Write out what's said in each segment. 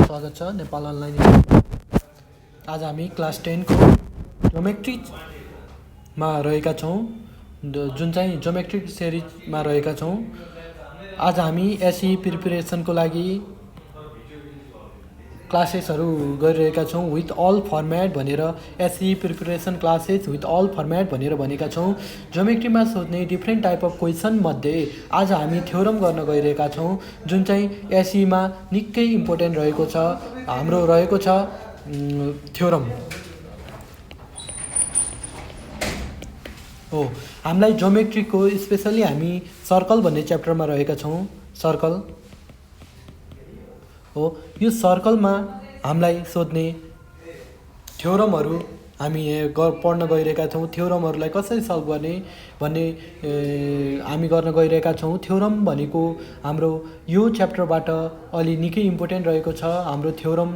स्वागत छ नेपाल अनलाइन। आज हामी क्लास 10 को ज्योमेट्रीमा रहेका छौँ, जुन चाहिँ ज्योमेट्रिक सिरिजमा रहेका छौँ। आज हामी एसई प्रिपरेसनको लागि क्लासेसहरू गरिरहेका छौँ विथ अल फर्मेट भनेर। S E preparation classes with Al Fermat भनेर भनेका छौँ। ज्योमेट्रीमा सोध्ने डिफ्रेन्ट टाइप अफ क्वेसन मध्ये आज हामी थ्योरम गर्न गइरहेका छौँ, जुन चाहिँ एसईमा निकै इम्पोर्टेन्ट रहेको छ। हाम्रो रहेको छ थ्योरम हो। हामीलाई ज्योमेट्रीको स्पेसली हामी सर्कल भन्ने च्याप्टरमा रहेका छौँ। सर्कल हो। यो सर्कलमा हामीलाई सोध्ने थ्योरमहरू हामी पढ्न गइरहेका छौँ। थ्योरमहरूलाई कसरी सल्भ गर्ने भन्ने हामी गर्न गइरहेका छौँ। थ्योरम भनेको हाम्रो यो च्याप्टरबाट अलि निकै इम्पोर्टेन्ट रहेको छ। हाम्रो थ्योरम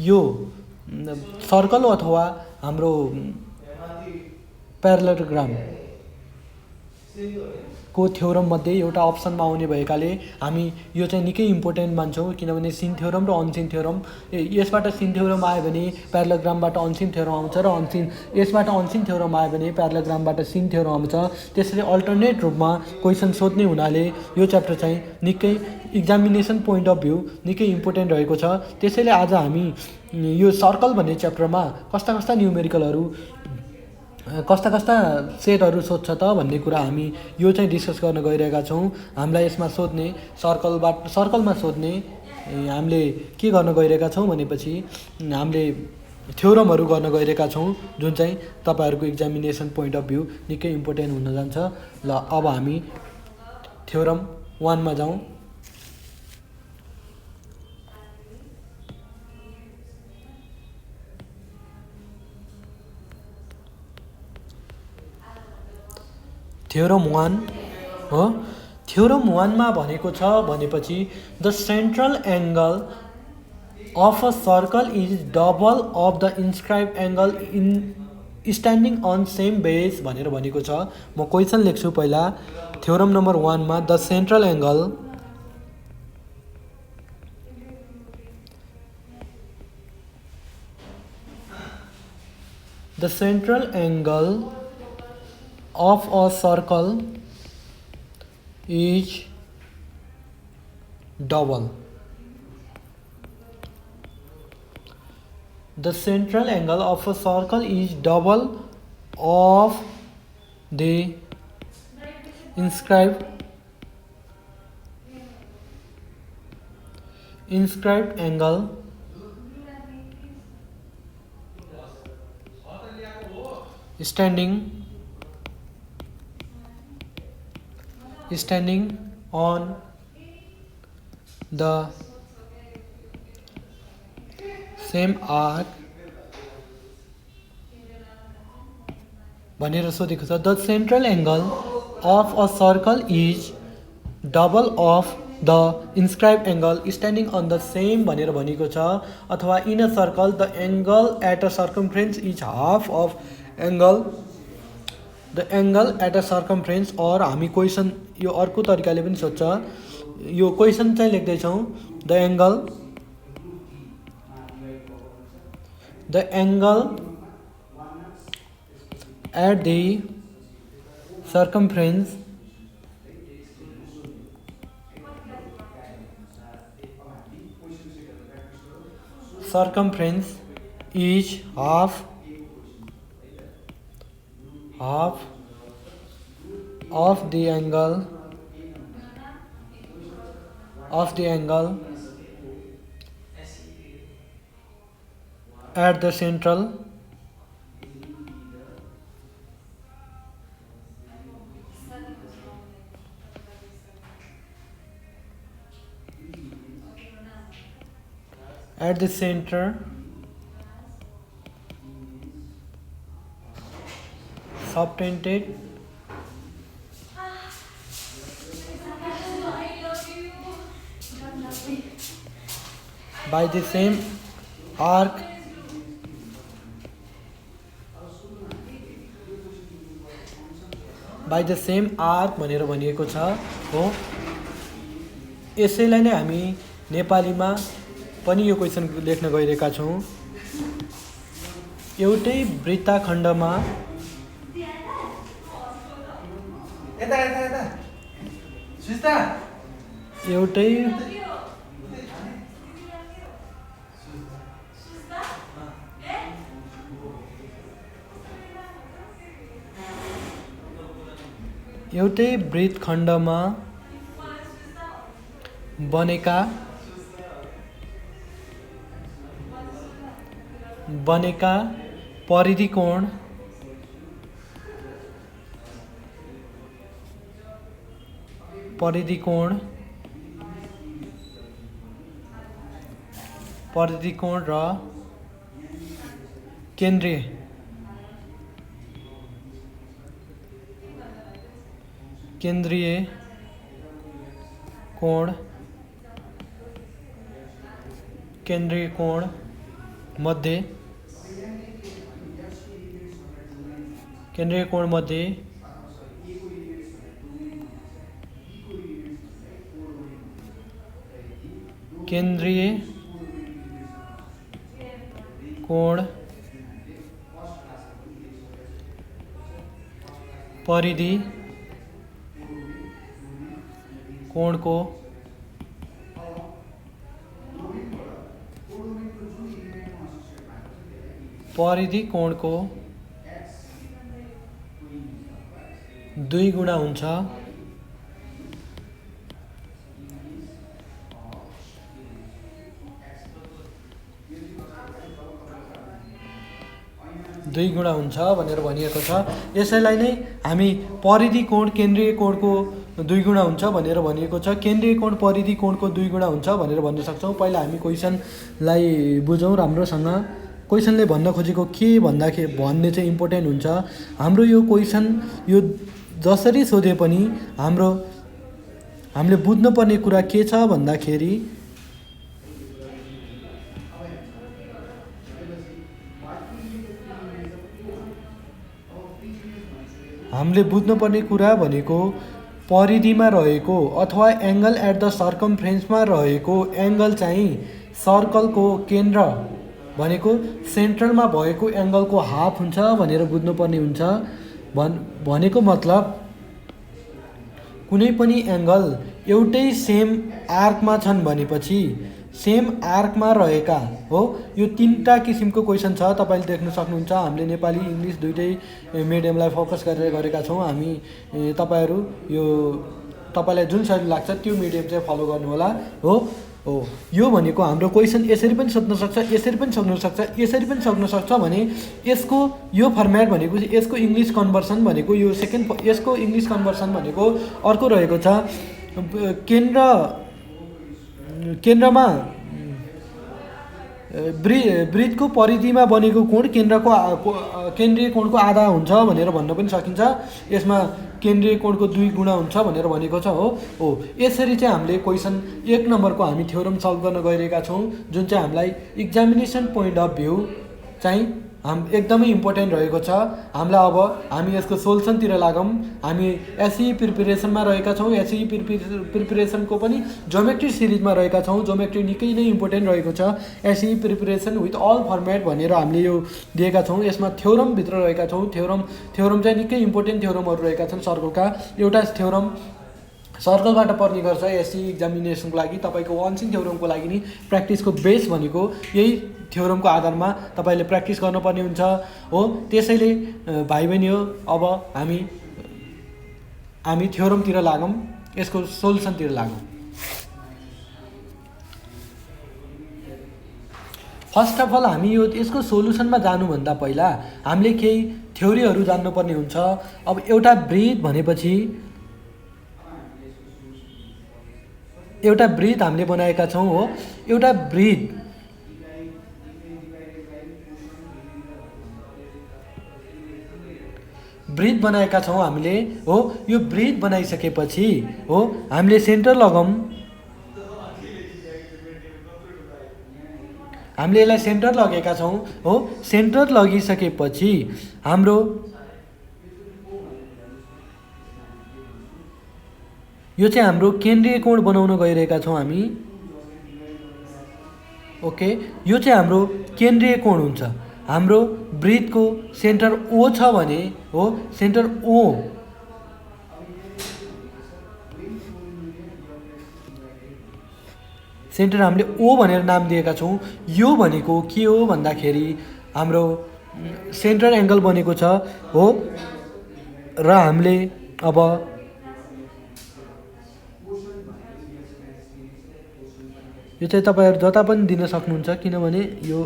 यो सर्कल अथवा हाम्रो प्यारालेलोग्राम को थ्योरम मध्ये एउटा अप्सनमा आउने भएकाले हामी यो चाहिँ निकै इम्पोर्टेन्ट मान्छौँ, किनभने सिन थ्योरम र अनसिन थ्योरम, यसबाट सिन थ्योरम आयो भने प्यारालेलोग्रामबाट अनसिन थ्योरम आउँछ र यसबाट अनसिन थ्योरम आयो भने प्यारालेलोग्रामबाट सिन थ्योरम आउँछ। त्यसरी अल्टरनेट रूपमा क्वेसन सोध्ने हुनाले यो च्याप्टर चाहिँ निकै इक्जामिनेसन पोइन्ट अफ भ्यू निकै इम्पोर्टेन्ट रहेको छ। त्यसैले आज हामी यो सर्कल भन्ने च्याप्टरमा कस्ता कस्ता न्युमेरिकलहरू, कस्ता कस्ता सेटहरू सोध्छ त भन्ने कुरा हामी यो चाहिँ डिस्कस गर्न गइरहेका छौँ। हामीलाई यसमा सोध्ने सर्कलमा सोध्ने हामीले के गर्न गइरहेका छौँ भनेपछि हामीले थ्योरमहरू गर्न गइरहेका छौँ, जुन चाहिँ तपाईँहरूको इक्जामिनेसन पोइन्ट अफ भ्यू निकै इम्पोर्टेन्ट हुन जान्छ। ल अब हामी थ्योरम 1 मा जाउँ। थ्योरम 1 हो। थ्योरम 1 मा भनेको छ भनेपछि the central angle of a circle is double of the inscribe angle in standing on same base भनेर भनेको छ। म क्वेसन लेख्छु पहिला। थ्योरम नम्बर 1 मा the central angle of a circle is double. The central angle of a circle is double of the inscribed angle standing on the same arc भनेर सोधेको छ। The central angle of a circle is double of the inscribe angle standing on the same भनेर भनेको छ। अथवा in a circle the angle at a circumference is half of the angle at a circumference. और हामी question यो अर्को तरिकाले पनि सोध्छ। यो क्वेसन चाहिँ लेख्दैछौँ the angle at the circumference is half of the angle at the central center subtended by the same arc by the same arc भनेर भनिएको छ हो। यसैलाई नै हामी नेपालीमा पनि यो क्वेसन लेख्न गइरहेका छौँ। एउटै वृत्तखण्डमा एउटै वृत्तखण्डमा बनेका परिधि कोण र केन्द्रीय कोण मध्ये केन्द्रीय कोण परिधि कोणको 2 गुणा हुन्छ। भनेर भनिएको छ। यसैलाई नै हामी परिधि कोण केन्द्रीय कोणको 2 गुणा हुन्छ भनेर भनिएको छ। केन्द्रीय कोण परिधि कोणको 2 गुणा हुन्छ भनेर भन्न सक्छौँ। पहिला हामी क्वेसनलाई बुझौँ राम्रोसँग। क्वेसनले भन्न खोजेको के भन्ने चाहिँ इम्पोर्टेन्ट हुन्छ। हाम्रो यो क्वेसन यो जसरी सोधे पनि हामीले बुझ्नुपर्ने कुरा के छ भन्दाखेरि हामीले बुझ्नुपर्ने कुरा भनेको परिधिमा रहेको अथवा एङ्गल एट द सर्कमफ्रेन्समा रहेको एङ्गल चाहिँ सर्कलको केन्द्र भनेको सेन्ट्रलमा भएको एङ्गलको हाफ हुन्छ भनेर बुझ्नुपर्ने हुन्छ। भनेको मतलब कुनै पनि एङ्गल एउटै सेम आर्कमा छन् भनेपछि सेम आर्कमा रहेका हो। यो 3टा किसिमको क्वेसन छ, तपाईँले देख्न सक्नुहुन्छ। हामीले नेपाली इङ्ग्लिस दुइटै मिडियमलाई फोकस गरेर गरेका छौँ हामी। तपाईँलाई जुन सजिलो लाग्छ त्यो मिडियम चाहिँ फलो गर्नुहोला हो। यो भनेको हाम्रो क्वेसन यसरी पनि सोध्न सक्छ, यसरी पनि सक्न सक्छ भने यसको यो फर्मेट भनेको यसको इङ्ग्लिस कन्भर्सन भनेको यो यसको इङ्ग्लिस कन्भर्सन भनेको अर्को रहेको छ। केन्द्रमा वृत्तको परिधिमा बनेको कोण केन्द्रीय कोणको आधा हुन्छ भनेर भन्न पनि सकिन्छ। यसमा केन्द्रीय कोणको 2 गुणा हुन्छ भनेर भनेको छ हो। यसरी चाहिँ हामीले क्वेसन 1 नम्बरको हामी थ्योरम सल्भ गर्न गइरहेका छौँ, जुन चाहिँ हामीलाई इक्जामिनेसन पोइन्ट अफ भ्यू चाहिँ एकदमै इम्पोर्टेन्ट रहेको छ। हामी यसको सोल्युसनतिर लागौँ। हामी एसई प्रिपरेसनमा रहेका छौँ। एसई प्रिपरेसनको पनि ज्योमेट्री सिरिजमा रहेका छौँ। ज्योमेट्री निकै नै इम्पोर्टेन्ट रहेको छ। एसई प्रिपरेसन विथ अल फर्मेट भनेर हामीले यो दिएका छौँ। यसमा थ्योरमभित्र रहेका छौँ। थ्योरम चाहिँ निकै इम्पोर्टेन्ट थ्योरमहरू रहेका छन् सर्कलका। एउटा थ्योरम सर्कलबाट पर्ने गर्छ एसई इक्जामिनेसनको लागि। तपाईँको अनसिन थ्योरमको लागि नि प्र्याक्टिसको बेस भनेको यही थ्योरमको आधारमा तपाईँले प्र्याक्टिस गर्नुपर्ने हुन्छ हो। त्यसैले भाइ बहिनी हो, अब हामी थ्योरमतिर लागौँ, यसको सोल्युसनतिर लागौँ। फर्स्ट अफ अल हामी यसको सोल्युसनमा जानुभन्दा पहिला हामीले केही थ्योरीहरू जान्नुपर्ने हुन्छ। अब एउटा वृत्त भनेपछि एउटा वृत्त हामीले बनाएका छौँ हो। एउटा वृत्त बनाएका छौँ हामीले हो। यो वृत्त बनाइसकेपछि हो हामीले सेन्टर लगाऊँ। हामीले यसलाई सेन्टर लगेका छौँ हो। सेन्टर लगिसकेपछि हाम्रो यो चाहिँ हाम्रो केन्द्रीय कोण बनाउन गइरहेका छौँ हामी। ओके, यो चाहिँ हाम्रो केन्द्रीय कोण हुन्छ। हाम्रो वृत्तको सेन्टर ओ छ भने हो, सेन्टर ओ सेन्टर हामीले ओ भनेर नाम दिएका छौँ। यो भनेको के हो भन्दाखेरि हाम्रो सेन्ट्रल एङ्गल बनेको छ हो। र हामीले अब यो चाहिँ तपाईँहरू जता पनि दिन सक्नुहुन्छ, किनभने यो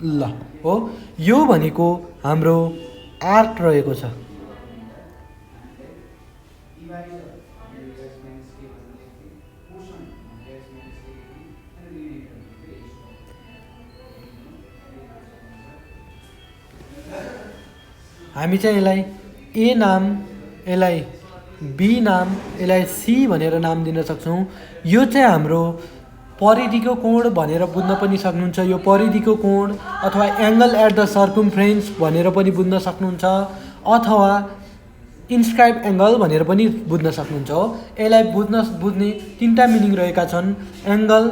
ल हो, यो भनेको हाम्रो आर्क रहेको छ। हामी चाहिँ यसलाई ए नाम, यसलाई बी नाम, यसलाई सी भनेर नाम दिन सक्छौँ। यो चाहिँ हाम्रो परिधिको कोण भनेर बुझ्न पनि सक्नुहुन्छ। यो परिधिको कोण अथवा एङ्गल एट द सर्कमफ्रेन्स भनेर पनि बुझ्न सक्नुहुन्छ, अथवा इन्स्क्राइब एङ्गल भनेर पनि बुझ्न सक्नुहुन्छ हो। यसलाई बुझ्ने तिनवटा मिनिङ रहेका छन्। एङ्गल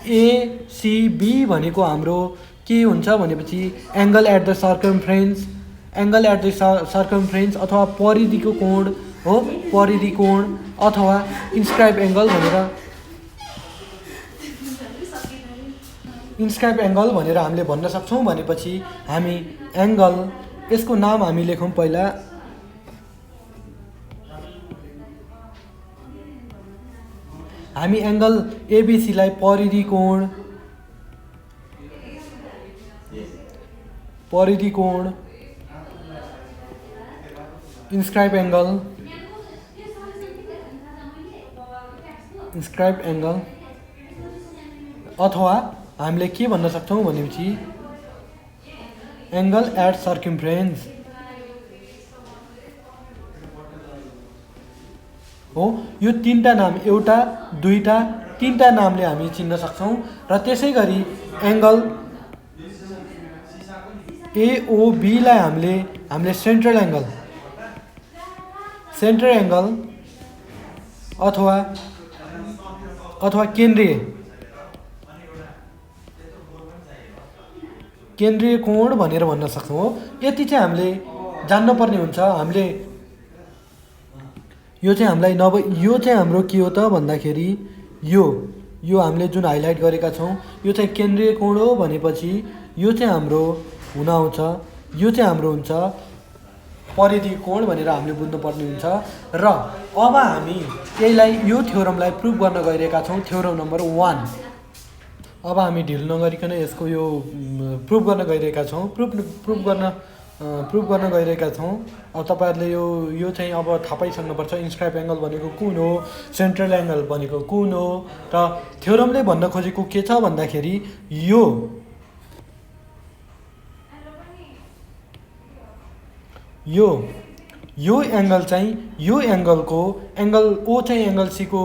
एसिबी भनेको हाम्रो के हुन्छ भनेपछि angle at the circumference, angle at the circumference अथवा परिधिको कोण हो, परिधि कोण अथवा इन्स्क्राइब एङ्गल भनेर हामीले भन्न सक्छौँ। भनेपछि हामी एङ्गल, यसको नाम हामी लेखौँ पहिला। हामी एङ्गल एबिसीलाई परिधि कोण, इन्स्क्राइब एङ्गल अथवा हामीले के भन्न सक्छौँ भनेपछि एङ्गल एट सर्कमफ्रेन्स हो। यो तिनवटा नाम, एउटा, दुईवटा, तिनवटा नामले हामी चिन्न सक्छौँ। र त्यसै गरी एङ्गल एओबीलाई हामीले सेन्ट्रल एङ्गल अथवा केन्द्रीय कोण भनेर भन्न सक्छौँ हो। यति चाहिँ हामीले जान्नुपर्ने हुन्छ। हामीले यो चाहिँ हामीलाई यो चाहिँ हाम्रो के हो त भन्दाखेरि यो हामीले जुन हाइलाइट गरेका छौँ यो चाहिँ केन्द्रीय कोण हो भनेपछि यो चाहिँ हाम्रो हुन आउँछ, यो चाहिँ हाम्रो हुन्छ परिधि कोण भनेर हामीले बुझ्नुपर्ने हुन्छ। र अब हामी यो थ्योरमलाई प्रुभ गर्न गइरहेका छौँ, थ्योरम नम्बर 1। अब हामी ढिलो नगरिकन यसको यो प्रुभ गर्न गइरहेका छौँ, प्रुभ गर्न गइरहेका छौँ। अब तपाईँहरूले यो चाहिँ अब थाहा पाइसक्नुपर्छ इन्स्क्राइब एङ्गल भनेको कुन हो, सेन्ट्रल एङ्गल भनेको कुन हो। र थ्योरमले भन्न खोजेको के छ भन्दाखेरि यो एङ्गल चाहिँ यो एङ्गलको एङ्गल ओ चाहिँ एङ्गल सीको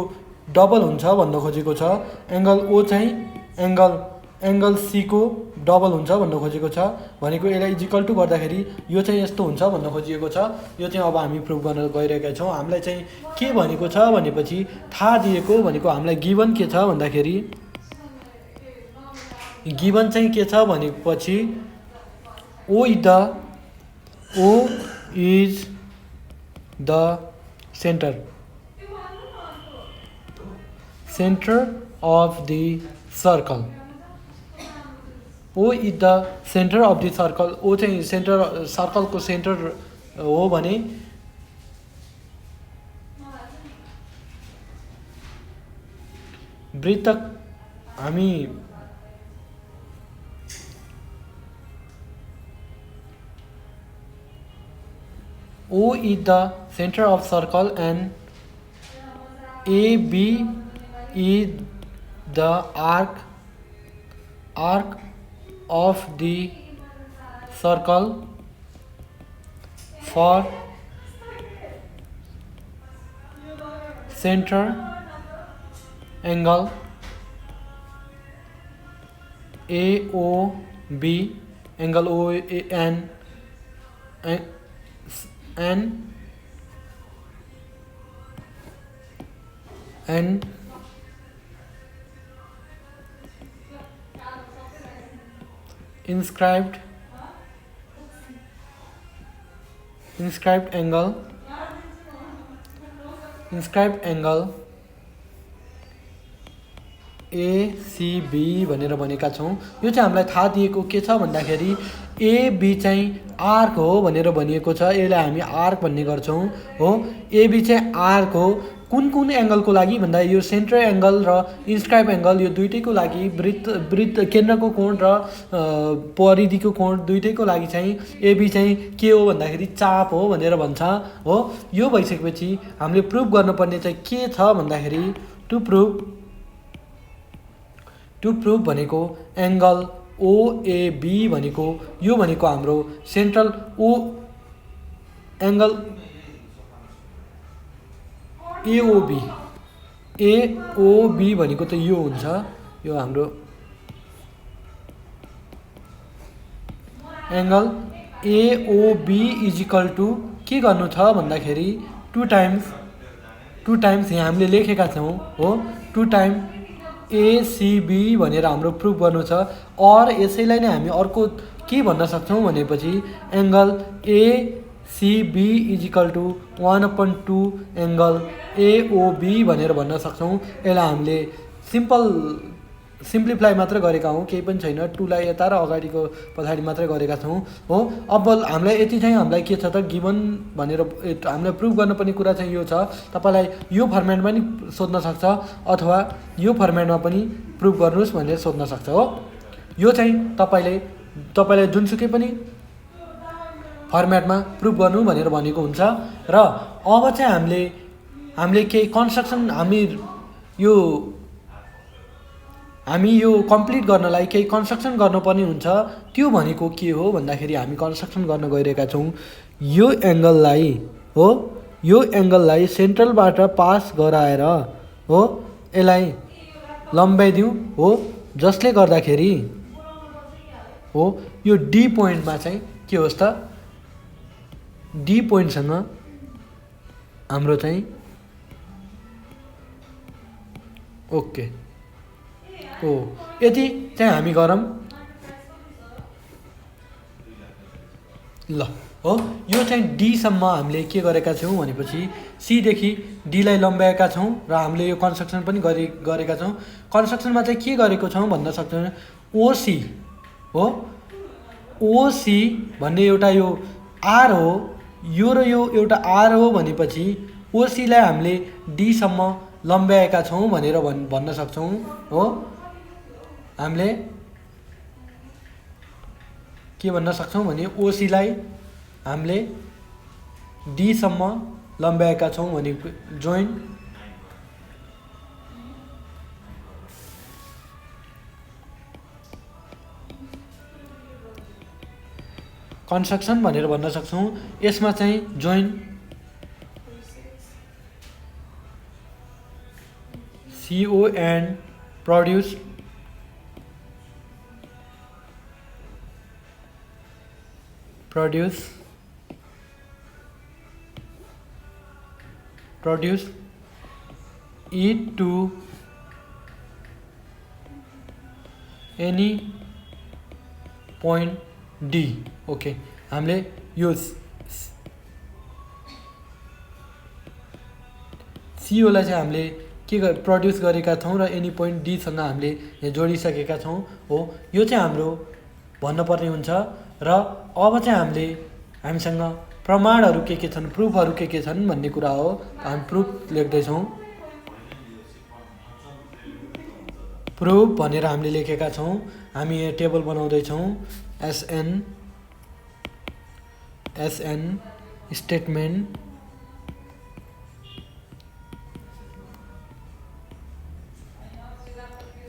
डबल हुन्छ भन्न खोजेको छ। एङ्गल ओ चाहिँ एङ्गल सीको डबल हुन्छ भन्न खोजेको छ। भनेको यसलाई इजिकल टु गर्दाखेरि यो चाहिँ यस्तो हुन्छ भन्न खोजिएको छ। यो चाहिँ अब हामी प्रुभ गर्न गइरहेका छौँ। हामीलाई चाहिँ के भनेको छ भनेपछि थाहा दिएको भनेको हामीलाई गिभन के छ भन्दाखेरि गिभन चाहिँ के छ भनेपछि O is the center of the circle. O is the center of the circle. O चाहिँ सेन्टर, सर्कलको सेन्टर हो भने वृत्त हामी O is the center of circle and AB is the arc of the circle for center angle AOB, angle OAN and inscribed inscribed angle ACB भनेर भनेका छौँ। यो चाहिँ हामीलाई थाहा दिएको के छ भन्दाखेरि एबी चाहिँ आर्क हो भनेर भनिएको छ। यसलाई हामी आर्क भन्ने गर्छौँ हो। एबी चाहिँ आर्क हो। कुन कुन एङ्गलको लागि भन्दा यो सेन्टर एङ्गल र इन्स्क्राइब एङ्गल यो दुइटैको लागि वृत्त केन्द्रको कोण र परिधिको कोण दुइटैको लागि चाहिँ एबी चाहिँ के हो भन्दाखेरि चाप हो भनेर भन्छ हो। यो भइसकेपछि हामीले प्रुभ गर्नुपर्ने चाहिँ के छ भन्दाखेरि टु प्रुभ भनेको एङ्गल ओएबी भनेको यो भनेको हाम्रो सेन्ट्रल एङ्गल एओबी भनेको त यो हुन्छ। यो हाम्रो एङ्गल एओबी इजिकल टु के गर्नु छ भन्दाखेरि टु टाइम्स यहाँ हामीले लेखेका छौँ हो। 2 टाइम एसिबी भनेर हाम्रो प्रुभ गर्नु छ। और यसैलाई नै हामी अर्को के भन्न सक्छौँ भनेपछि angle ACB is equal to 1/2 angle AOB भनेर भन्न सक्छौँ। यसलाई हामीले सिम्प्लिफाई मात्र गरेका हौँ, केही पनि छैन। 2 लाई यता र अगाडिको पछाडि मात्रै गरेका छौँ हो। अब हामीलाई यति चाहिँ हामीलाई के छ त गिभन भनेर हामीलाई प्रुभ गर्नुपर्ने कुरा चाहिँ यो छ। तपाईँलाई यो फर्मेटमा नि सोध्न सक्छ अथवा यो फर्मेटमा पनि प्रुभ गर्नुहोस् भनेर सोध्न सक्छ हो। यो चाहिँ तपाईँलाई जुनसुकै पनि फर्मेटमा प्रुभ गर्नु भनेर भनेको हुन्छ। र अब चाहिँ हामीले केही कन्स्ट्रक्सन हामी यो कम्प्लिट गर्नलाई केही कन्स्ट्रक्सन गर्नुपर्ने हुन्छ। त्यो भनेको के हो भन्दाखेरि हामी कन्स्ट्रक्सन गर्न गइरहेका छौँ। यो एङ्गललाई सेन्ट्रलबाट पास गराएर हो यसलाई लम्बाइदिउँ हो, जसले गर्दाखेरि हो यो डी पोइन्टमा चाहिँ के होस् त डी पोइन्टसँग हाम्रो चाहिँ ओके हो। यति चाहिँ हामी गरौँ ल हो। यो चाहिँ डीसम्म हामीले के गरेका छौँ भनेपछि सीदेखि डीलाई लम्ब्याएका छौँ र हामीले यो कन्स्ट्रक्सन पनि गरेका छौँ। कन्स्ट्रक्सनमा चाहिँ के गरेको छौँ भन्न सक्छौँ। ओसी हो, ओसी भन्ने एउटा यो आर हो, यो र यो एउटा आर हो भनेपछि ओसीलाई हामीले डीसम्म लम्ब्याएका छौँ भनेर भन्न सक्छौँ हो। हामीले के भन्न सक्छौँ भने ओसीलाई हामीले डीसम्म लम्ब्याएका छौँ भने जोइन कन्स्ट्रक्सन भनेर भन्न सक्छौँ। यसमा चाहिँ join CO and produce it to any point D okay. हामीले यो सीओलाई चाहिँ हामीले के प्रड्युस गरेका छौँ र एनी पोइन्ट डीसँग हामीले यहाँ जोडिसकेका छौँ हो। यो चाहिँ हाम्रो भन्नुपर्ने हुन्छ। र अब चाहिँ हामीसँग प्रमाणहरू के छन्, प्रुफहरू के छन् भन्ने कुरा हो। हामी प्रुफ लेख्दैछौँ। प्रुफ भनेर हामीले लेखेका छौँ। हामी यहाँ टेबल बनाउँदैछौँ। SN statement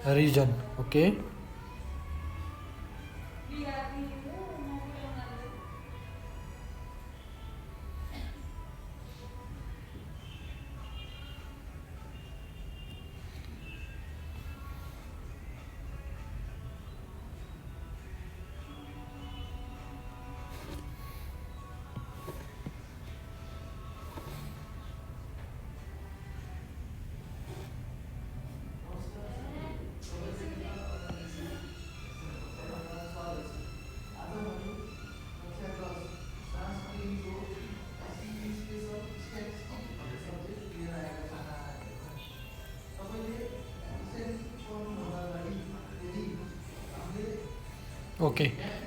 reason okay. Okay,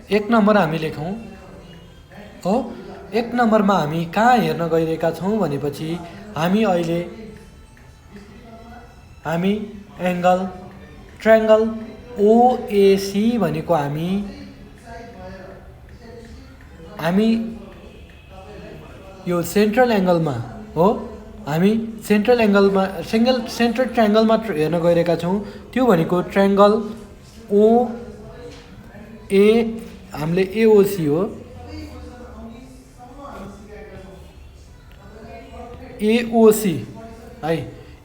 1 number हामी लेखौँ हो। 1 नम्बरमा हामी कहाँ हेर्न गइरहेका छौँ भनेपछि हामी अहिले हामी ट्रायङ्गल ओएसी भनेको हामी यो सेन्ट्रल एङ्गलमा हो, हामी सेन्ट्रल एङ्गलमा सेन्ट्रल ट्रायङ्गलमा हेर्न गइरहेका छौँ। त्यो भनेको ट्रायङ्गल ओए हामीले एओसी हो, एओसी है,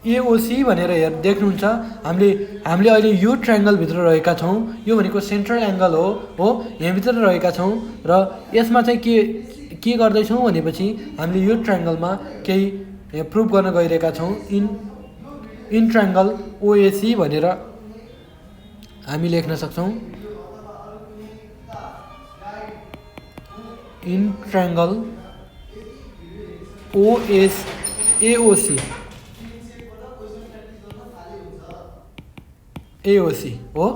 एओसी भनेर देख्नुहुन्छ। हामीले अहिले यो ट्रायङ्गलभित्र रहेका छौँ। यो भनेको सेन्ट्रल एङ्गल हो, यहाँभित्र रहेका छौँ र यसमा चाहिँ के गर्दैछौँ भनेपछि हामीले यो ट्रायङ्गलमा केही प्रुभ गर्न गइरहेका छौँ। इन ट्रायङ्गल ओएसी भनेर हामी लेख्न सक्छौँ। इन ट्रायङ्गल एओसी हो।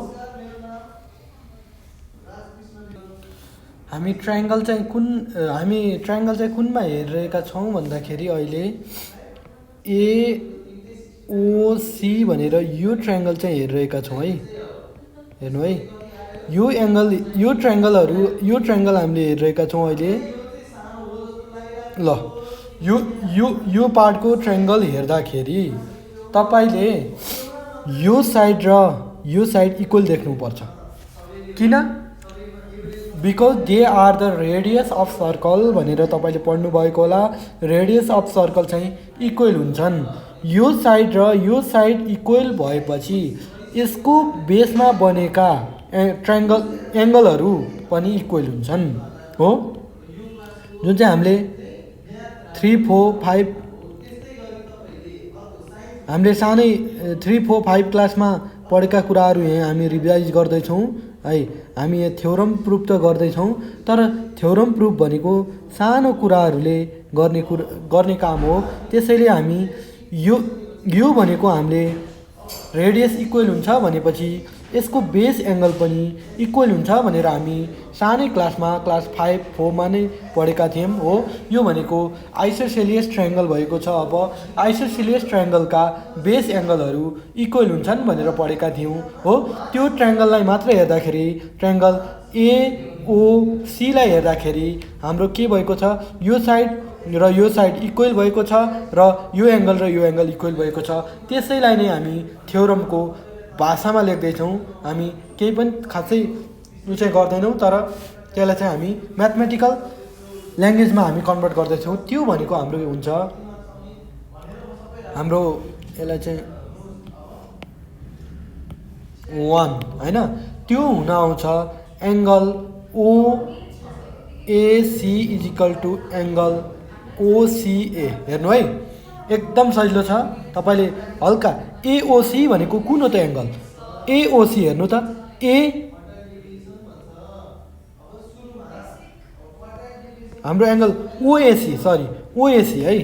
हामी ट्रायङ्गल चाहिँ कुनमा हेरिरहेका छौँ भन्दाखेरि अहिले एओसी भनेर यो ट्रायङ्गल चाहिँ हेरिरहेका छौँ है। हेर्नु है, यो ट्रायङ्गल हामीले हेरिरहेका छौँ अहिले। ल, यो पार्टको ट्रायङ्गल हेर्दाखेरि तपाईँले यो साइड र यो साइड इक्वल देख्नुपर्छ। किन? Because they are the radius of circle भनेर तपाईँले पढ्नुभएको होला। रेडियस अफ सर्कल चाहिँ इक्वल हुन्छन्। यो साइड र यो साइड इक्वल भएपछि यसको बेसमा बनेका एङ्गलहरू पनि इक्वल हुन्छन् हो। जुन चाहिँ हामीले 3, 4, 5 हामीले सानै 3, 4, 5 क्लासमा पढेका कुराहरू यहाँ हामी रिभाइज गर्दैछौँ है। हामी यहाँ थ्योरम प्रुफ त गर्दैछौँ, तर थ्योरम प्रुफ भनेको सानो कुराहरूले गर्ने काम हो। त्यसैले हामी यो भनेको हामीले रेडियस इक्वल हुन्छ भनेपछि यसको बेस एङ्गल पनि इक्वल हुन्छ भनेर हामी सानै क्लासमा क्लास 5, 4 मा नै पढेका थियौँ हो। यो भनेको आइसोसेलियस ट्रायङ्गल भएको छ। अब आइसोसेलियस ट्रायङ्गलका बेस एङ्गलहरू इक्वल हुन्छन् भनेर पढेका थियौँ हो। त्यो ट्रायङ्गललाई मात्र हेर्दाखेरि, ट्रायङ्गल एओसीलाई हेर्दाखेरि हाम्रो के भएको छ, यो साइड र यो साइड इक्वल भएको छ र यो एङ्गल र यो एङ्गल इक्वल भएको छ। त्यसैलाई नै हामी थ्योरमको भाषामा लेख्दैछौँ। हामी केही पनि खासै चाहिँ गर्दैनौँ, तर त्यसलाई चाहिँ हामी म्याथमेटिकल ल्याङ्ग्वेजमा हामी कन्भर्ट गर्दैछौँ। त्यो भनेको हाम्रो हुन्छ, हाम्रो यसलाई चाहिँ 1 होइन। त्यो हुन आउँछ angle OAC is equal to angle OCA. हेर्नु है, एकदम सजिलो छ। तपाईँले हल्का एओसी भनेको कुन हो त एङ्गल? एओसी हेर्नु त, हाम्रो एङ्गल ओएसी है।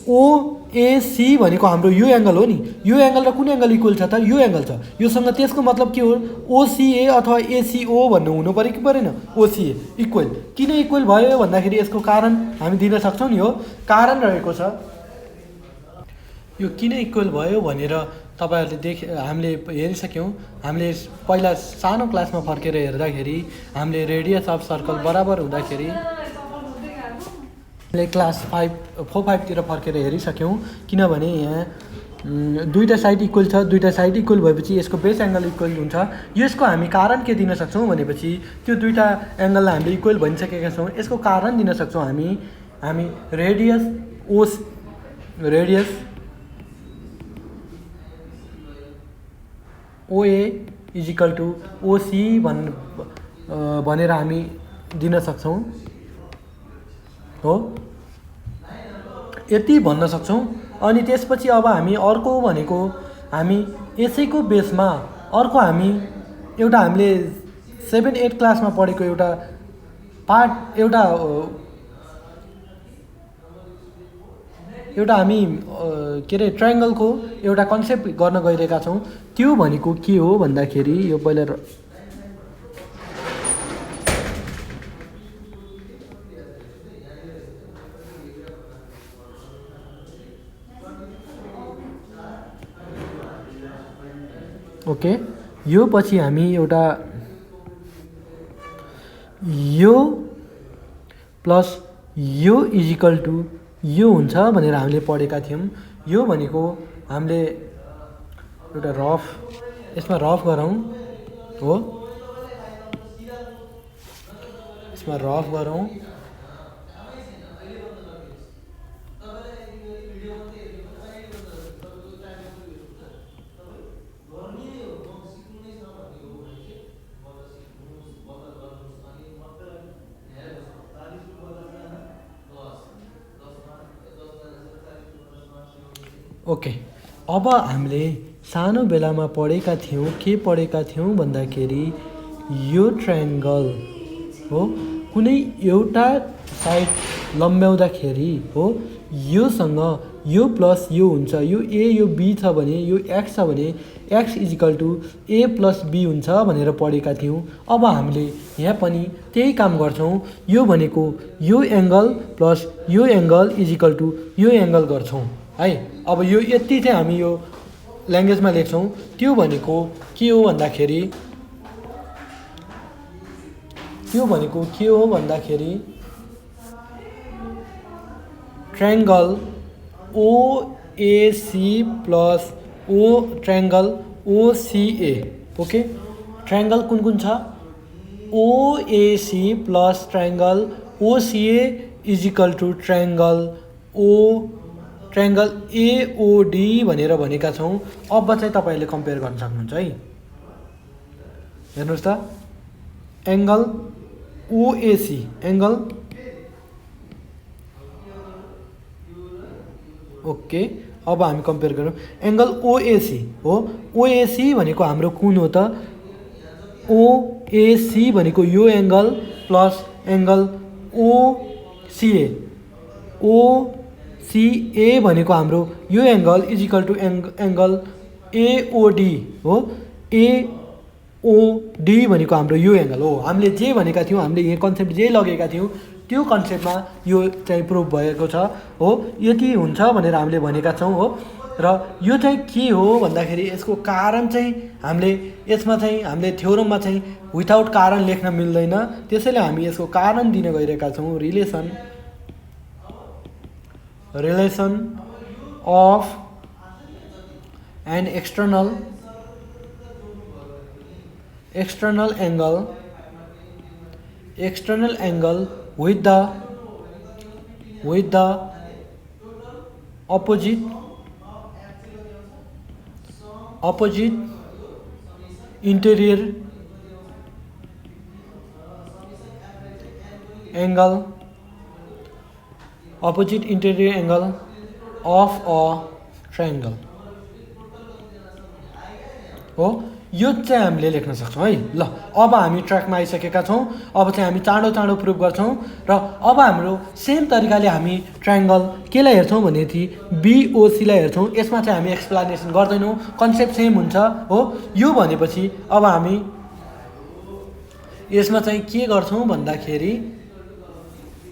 ओएसी भनेको हाम्रो यो एङ्गल हो नि। यो एङ्गल र कुन एङ्गल इक्वल छ त? यो एङ्गल छ योसँग। त्यसको मतलब के हो? ओसिए अथवा एसिओ भन्नु हुनु पऱ्यो कि परेन? ओसिए इक्वल। किन इक्वल भयो भन्दाखेरि यसको कारण हामी दिन सक्छौँ नि हो। कारण रहेको छ यो किन इक्वल भयो भनेर तपाईँहरूले हामीले हेरिसक्यौँ। हामीले पहिला सानो क्लासमा फर्केर हेर्दाखेरि हामीले रेडियस अफ सर्कल बराबर हुँदाखेरि हामीले क्लास 4, 5 तिर फर्केर हेरिसक्यौँ। किनभने यहाँ दुईवटा साइड इक्वल छ। दुईवटा साइड इक्वल भएपछि यसको बेस एङ्गल इक्वल हुन्छ। यसको हामी कारण के दिन सक्छौँ भनेपछि त्यो दुईवटा एङ्गललाई हामीले इक्वल भनिसकेका छौँ। यसको कारण दिन सक्छौँ हामी रेडियस ओए इजिकल टु ओसी भनेर हामी दिन सक्छौँ हो। यति भन्न सक्छौँ। अनि त्यसपछि अब हामी अर्को भनेको हामी यसैको बेसमा अर्को हामीले 7, 8 क्लासमा पढेको एउटा एउटा हामी के अरे ट्रायङ्गलको एउटा कन्सेप्ट गर्न गइरहेका छौँ। त्यो भनेको के हो भन्दाखेरि यो पहिला ओके, यो पछि हामी एउटा यो प्लस यो इजिकल टु यो हुन्छ भनेर हामीले पढेका थियौँ। यो भनेको हामीले एउटा रफ यसमा रफ गरौँ हो, यसमा रफ गरौँ। ओके, अब हामीले सानो बेलामा पढेका थियौँ, के पढेका थियौँ भन्दाखेरि यो ट्रायङ्गल हो, कुनै एउटा साइड लम्ब्याउँदाखेरि हो, योसँग यो प्लस यो हुन्छ, यो ए यो बी छ भने यो एक्स छ भने X is equal to A plus B हुन्छ भनेर पढेका थियौँ। अब हामीले यहाँ पनि त्यही काम गर्छौँ। यो भनेको यो एङ्गल प्लस यो एङ्गल इजिकल टु यो एङ्गल गर्छौँ है। अब यो यति चाहिँ हामी यो ल्याङ्ग्वेजमा लेख्छौँ। त्यो भनेको के हो भन्दाखेरि triangle OAC plus triangle OCA. Okay, triangle कुन कुन छ? OAC plus triangle OCA is equal to triangle AOD भनेर भनेका छौँ। अब चाहिँ तपाईँहरूले कम्पेयर गर्न सक्नुहुन्छ है। हेर्नुहोस् त, एङ्गल ओएसी एङ्गल ओके, अब हामी कम्पेयर गरौँ। एङ्गल ओएसी हो, ओएसी भनेको हाम्रो कुन हो त? ओएसी भनेको यो angle plus angle OCA. OCA भनेको हाम्रो यो angle is equal to angle AOD हो। एओडी भनेको हाम्रो यो एङ्गल हो। हामीले जे भनेका थियौँ, हामीले यहाँ कन्सेप्ट जे लगेका थियौँ त्यो कन्सेप्टमा यो चाहिँ प्रुभ भएको छ हो। यति हुन्छ भनेर हामीले भनेका छौँ हो। र यो चाहिँ के हो भन्दाखेरि यसको कारण चाहिँ हामीले थ्योरममा चाहिँ विथआउट कारण लेख्न मिल्दैन। त्यसैले हामी यसको कारण दिन गइरहेका छौँ। Relation of an external angle with the opposite interior angle of a triangle हो। यो चाहिँ हामीले लेख्न सक्छौँ है। ल, अब हामी ट्र्याकमा आइसकेका छौँ। अब चाहिँ हामी चाँडो प्रुभ गर्छौँ। र अब हाम्रो सेम तरिकाले हामी ट्रायङ्गल केलाई हेर्छौँ भनेदेखि बिओसीलाई हेर्छौँ। यसमा चाहिँ हामी एक्सप्लानेसन गर्दैनौँ, कन्सेप्ट सेम हुन्छ हो। यो भनेपछि अब हामी यसमा चाहिँ के गर्छौँ भन्दाखेरि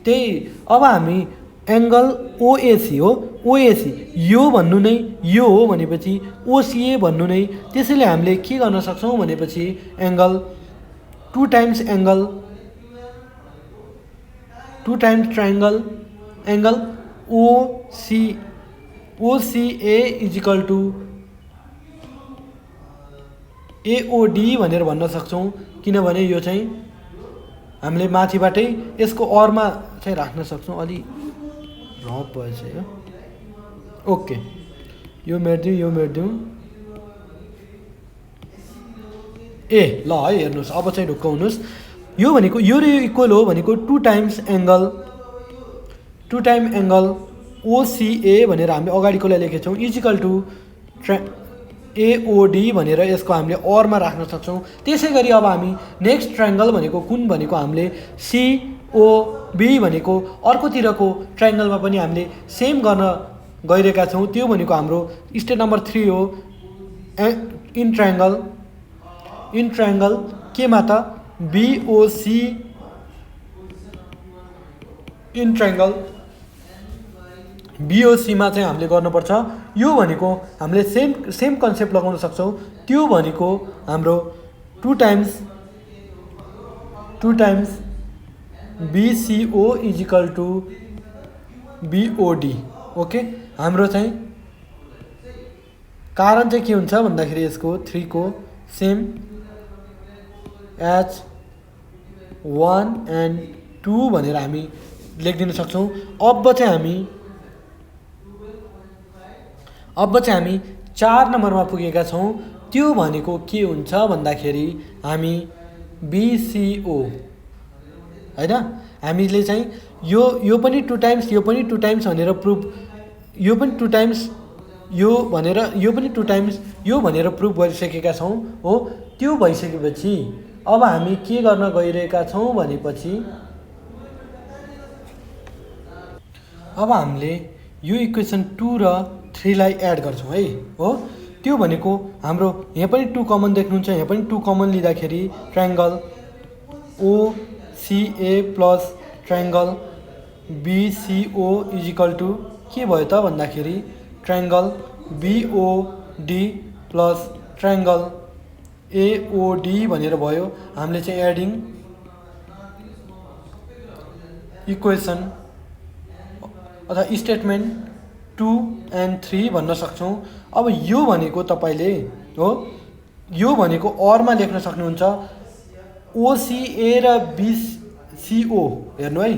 त्यही अब हामी एङ्गल ओएसी हो, ओएसी यो भन्नु नै यो हो भनेपछि ओसिए भन्नु नै। त्यसैले हामीले के गर्न सक्छौँ भनेपछि angle two times triangle angle OCA is equal to AOD भनेर भन्न सक्छौँ। किनभने यो चाहिँ हामीले माथिबाटै यसको अरमा चाहिँ राख्न सक्छौँ। अलि रफ भएछ यो। ओके, यो मेट्दिउँ ए ल है। हेर्नुहोस्, अब चाहिँ ढुक्क हुनुहोस्। यो भनेको यो इक्वल हो भनेको टु टाइम एङ्गल ओसिए भनेर हामीले अगाडिकोलाई लेखेछौँ इजिकल टु एओडी भनेर यसको हामीले अरमा राख्न सक्छौँ। त्यसै गरी अब हामी नेक्स्ट ट्रायङ्गल भनेको कुन भनेको हामीले सिओबी भनेको अर्कोतिरको ट्रायङ्गलमा पनि हामीले सेम गर्न गइरहेका छौँ त्यो भनेको हाम्रो स्टेट नम्बर 3 हो। इन ट्रायंगल केमा त बीओसी इन ट्रायंगल बीओसीमा चाहिँ हामीले गर्नुपर्छ। यो भनेको हामीले सेम कन्सेप्ट लगाउन सक्छौँ। त्यो भनेको हाम्रो 2 times BCO is equal to BOD। Okay, हाम्रो चाहिँ कारण चाहिँ के हुन्छ भन्दाखेरि यसको 3 को सेम एच 1 एन्ड 2 भनेर हामी लेखिदिन सक्छौँ। अब चाहिँ हामी 4 नम्बरमा पुगेका छौँ। त्यो भनेको के हुन्छ भन्दाखेरि हामी BCO हैन, हामीले चाहिँ यो पनि 2 टाइम्स यो पनि 2 टाइम्स भनेर प्रुफ, यो पनि 2 टाइम्स यो भनेर यो पनि 2 टाइम्स यो भनेर प्रुफ गरिसकेका छौँ हो। त्यो भइसकेपछि अब हामी के गर्न गइरहेका छौँ भनेपछि अब हामीले यो इक्वेसन 2 र 3 लाई एड गर्छौँ है हो। त्यो भनेको हाम्रो यहाँ पनि 2 कमन देख्नुहुन्छ, यहाँ पनि 2 कमन लिँदाखेरि triangle OCA plus triangle BCO is equal to के भयो त भन्दाखेरि triangle BOD plus triangle AOD भनेर भयो। हामीले चाहिँ एडिङ इक्वेसन अथवा स्टेटमेन्ट 2 एन्ड 3 भन्न सक्छौँ। अब यो भनेको तपाईँले हो, यो भनेको अरमा लेख्न सक्नुहुन्छ। OCA र BCO हेर्नु है,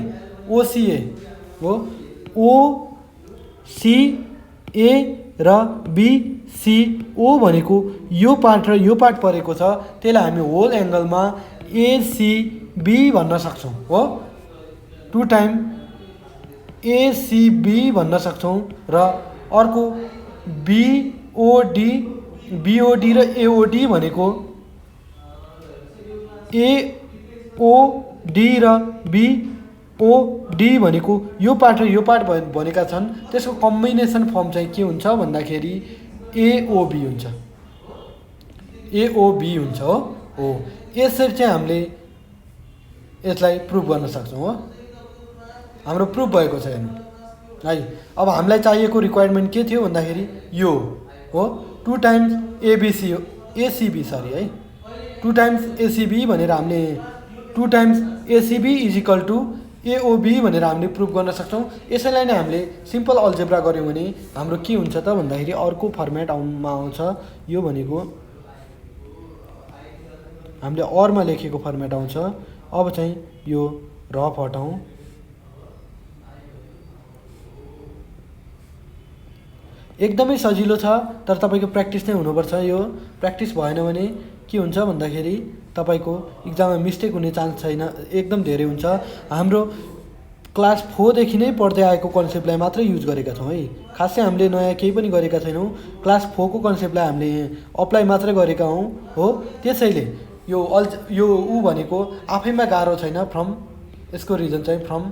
OCA हो, OCA र BCO भनेको यो पार्ट र यो पार्ट परेको छ, त्यसलाई हामी होल एङ्गलमा ACB भन्न सक्छौँ हो। 2 टाइम ACB भन्न सक्छौँ र अर्को BOD र AOD भनेको AOD र BOD भनेको यो पार्ट र यो पार्ट भनेका छन्। त्यसको कम्बिनेसन फर्म चाहिँ के हुन्छ भन्दाखेरि AOB हुन्छ हो। यसरी चाहिँ हामीले यसलाई प्रुफ गर्न सक्छौँ हो। हाम्रो प्रुफ भएको छ हेर्नु है। अब हामीलाई चाहिएको रिक्वायरमेन्ट के थियो भन्दाखेरि यो हो 2 टाइम्स ACB है, 2 टाइम्स ACB भनेर हामीले 2 times ACB is equal to AOB भनेर हामीले प्रुफ गर्न सक्छौँ। यसैलाई नै हामीले सिम्पल अल्जेब्रा गऱ्यौँ भने हाम्रो के हुन्छ त भन्दाखेरि अर्को फर्मेट आउँछ। यो भनेको हामीले अरमा लेखेको फर्मेट आउँछ। अब चाहिँ यो रफ हटाउँ। एकदमै सजिलो छ, तर तपाईँको प्र्याक्टिस नै हुनुपर्छ। यो प्र्याक्टिस भएन भने के हुन्छ भन्दाखेरि तपाईँको इक्जाममा मिस्टेक हुने चान्स छैन, एकदम धेरै हुन्छ। हाम्रो क्लास 4 देखि नै पढ्दै आएको कन्सेप्टलाई मात्रै युज गरेका छौँ है। खासै हामीले नयाँ केही पनि गरेका छैनौँ। क्लास 4 को कन्सेप्टलाई हामीले अप्लाई मात्रै गरेका हौँ हो। त्यसैले यो भनेको आफैमा गाह्रो छैन। फ्रम यसको रिजन चाहिँ फ्रम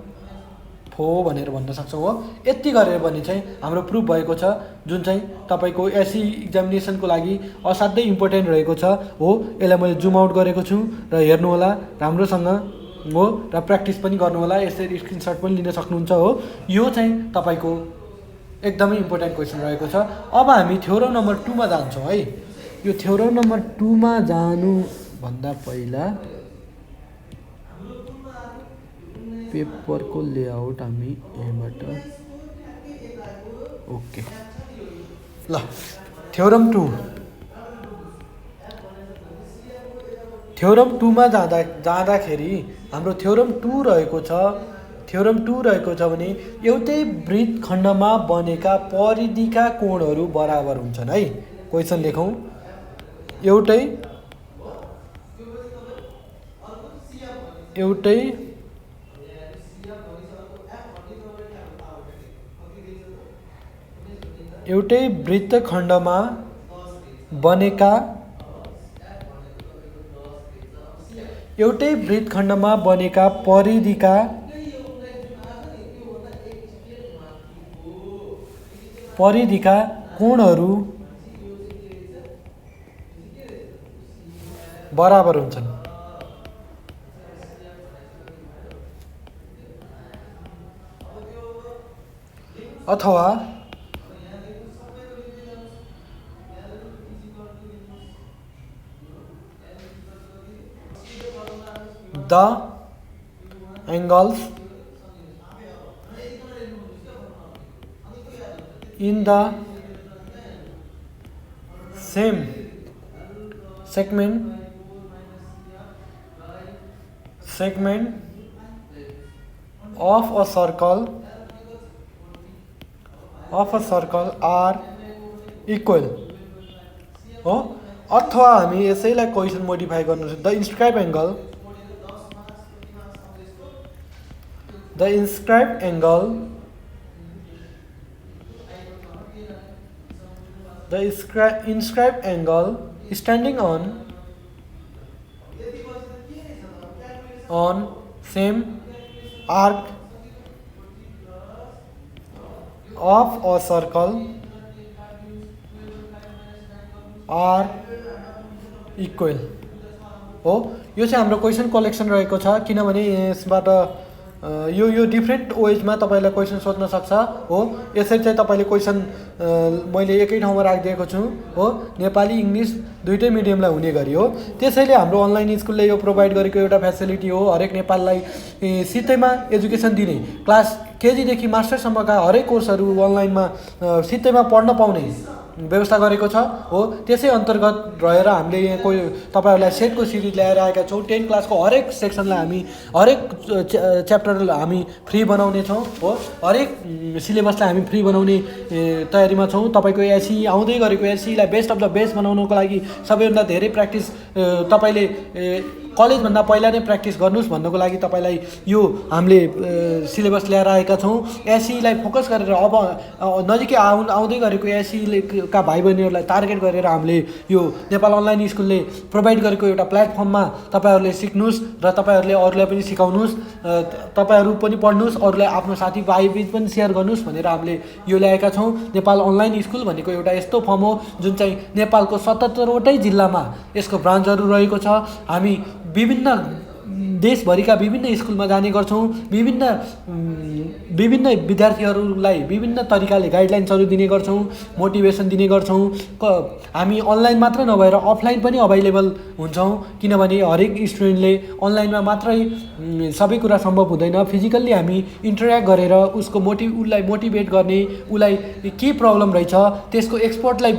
4 भनेर भन्न सक्छौँ हो। यति गरेर भने चाहिँ हाम्रो प्रुफ भएको छ, जुन चाहिँ तपाईँको एसई एक्जामिनेसनको लागि असाध्यै इम्पोर्टेन्ट रहेको छ हो। यसलाई मैले जुम आउट गरेको छु र हेर्नु होला राम्रोसँग हो, र प्र्याक्टिस पनि गर्नु होला। यसरी स्क्रिनसट पनि लिन सक्नुहुन्छ हो। यो चाहिँ तपाईँको एकदमै इम्पोर्टेन्ट क्वेसन रहेको छ। अब हामी थ्योरम नम्बर 2 मा जान्छौँ है। यो थ्योरम नम्बर 2 मा जानुभन्दा पहिला पेपरको लेआउट हामी यहाँबाट ओके ल। थ्योरम 2 मा जाँदाखेरि हाम्रो थ्योरम 2 रहेको छ। थ्योरम 2 रहेको छ भने एउटै वृत्तखण्डमा बनेका परिधिका कोणहरू बराबर हुन्छन् है। क्वेसन लेखौँ। एउटै वृत्तखण्डमा बनेका परिधिका परिधिका कोणहरू बराबर हुन्छन्। अथवा the angles in the same segment of a circle are equal हो। अथवा हामी यसैलाई क्वेसन मोडिफाई गर्नु the inscribe angle standing on same arc of a circle are equal हो। यो चाहिँ हाम्रो क्वेसन कलेक्सन रहेको छ, किनभने यसबाट यो डिफ्रेन्ट वेजमा तपाईँलाई क्वेसन सोध्न सक्छ हो। यसरी चाहिँ तपाईँले क्वेसन मैले एकै ठाउँमा राखिदिएको छु हो, नेपाली इङ्ग्लिस दुइटै मिडियमलाई हुने गरी हो। त्यसैले हाम्रो अनलाइन स्कुलले यो प्रोभाइड गरेको एउटा फेसिलिटी हो, हरेक नेपाललाई सित्तैमा एजुकेसन दिने, क्लास केजीदेखि मास्टरसम्मका हरेक कोर्सहरू अनलाइनमा सित्तैमा पढ्न पाउने व्यवस्था गरेको छ हो। त्यसै अन्तर्गत रहेर हामीले यहाँ कोही तपाईँहरूलाई सेटको सिरिज ल्याएर आएका छौँ। 10 क्लासको हरेक सेक्सनलाई हामी हरेक च्याप्टर हामी फ्री बनाउने छौँ हो। हरेक सिलेबसलाई हामी फ्री बनाउने तयारीमा छौँ। तपाईँको एसई आउँदै गरेको एसईलाई बेस्ट अफ द बेस्ट बनाउनको लागि सबैभन्दा धेरै प्र्याक्टिस तपाईँले कलेजभन्दा पहिला नै प्र्याक्टिस गर्नुहोस् भन्नको लागि तपाईँलाई यो हामीले सिलेबस ल्याएर आएका छौँ। एसईलाई फोकस गरेर अब नजिकै आउँदै गरेको एसईका भाइ बहिनीहरूलाई टार्गेट गरेर हामीले यो नेपाल अनलाइन स्कुलले प्रोभाइड गरेको एउटा प्लेटफर्ममा तपाईँहरूले सिक्नुहोस् र तपाईँहरूले अरूलाई पनि सिकाउनुहोस्, तपाईँहरू पनि पढ्नुहोस्, अरूलाई आफ्नो साथीभाइबिच पनि सेयर गर्नुहोस् भनेर हामीले यो ल्याएका छौँ। नेपाल अनलाइन स्कुल भनेको एउटा यस्तो फर्म हो जुन चाहिँ नेपालको 77वटै जिल्लामा यसको ब्रान्चहरू रहेको छ। हामी विभिन्न देशभरिका विभिन्न स्कुलमा जाने गर्छौँ, विभिन्न विद्यार्थीहरूलाई विभिन्न तरिकाले गाइडलाइन्सहरू दिने गर्छौँ, मोटिभेसन दिने गर्छौँ। हामी अनलाइन मात्र नभएर अफलाइन पनि अभाइलेबल हुन्छौँ, किनभने हरेक स्टुडेन्टले अनलाइनमा मात्रै सबै कुरा सम्भव हुँदैन। फिजिकल्ली हामी इन्टरेक्ट गरेर उसलाई मोटिभेट गर्ने, उसलाई के प्रब्लम रहेछ त्यसको एक्सपर्टलाई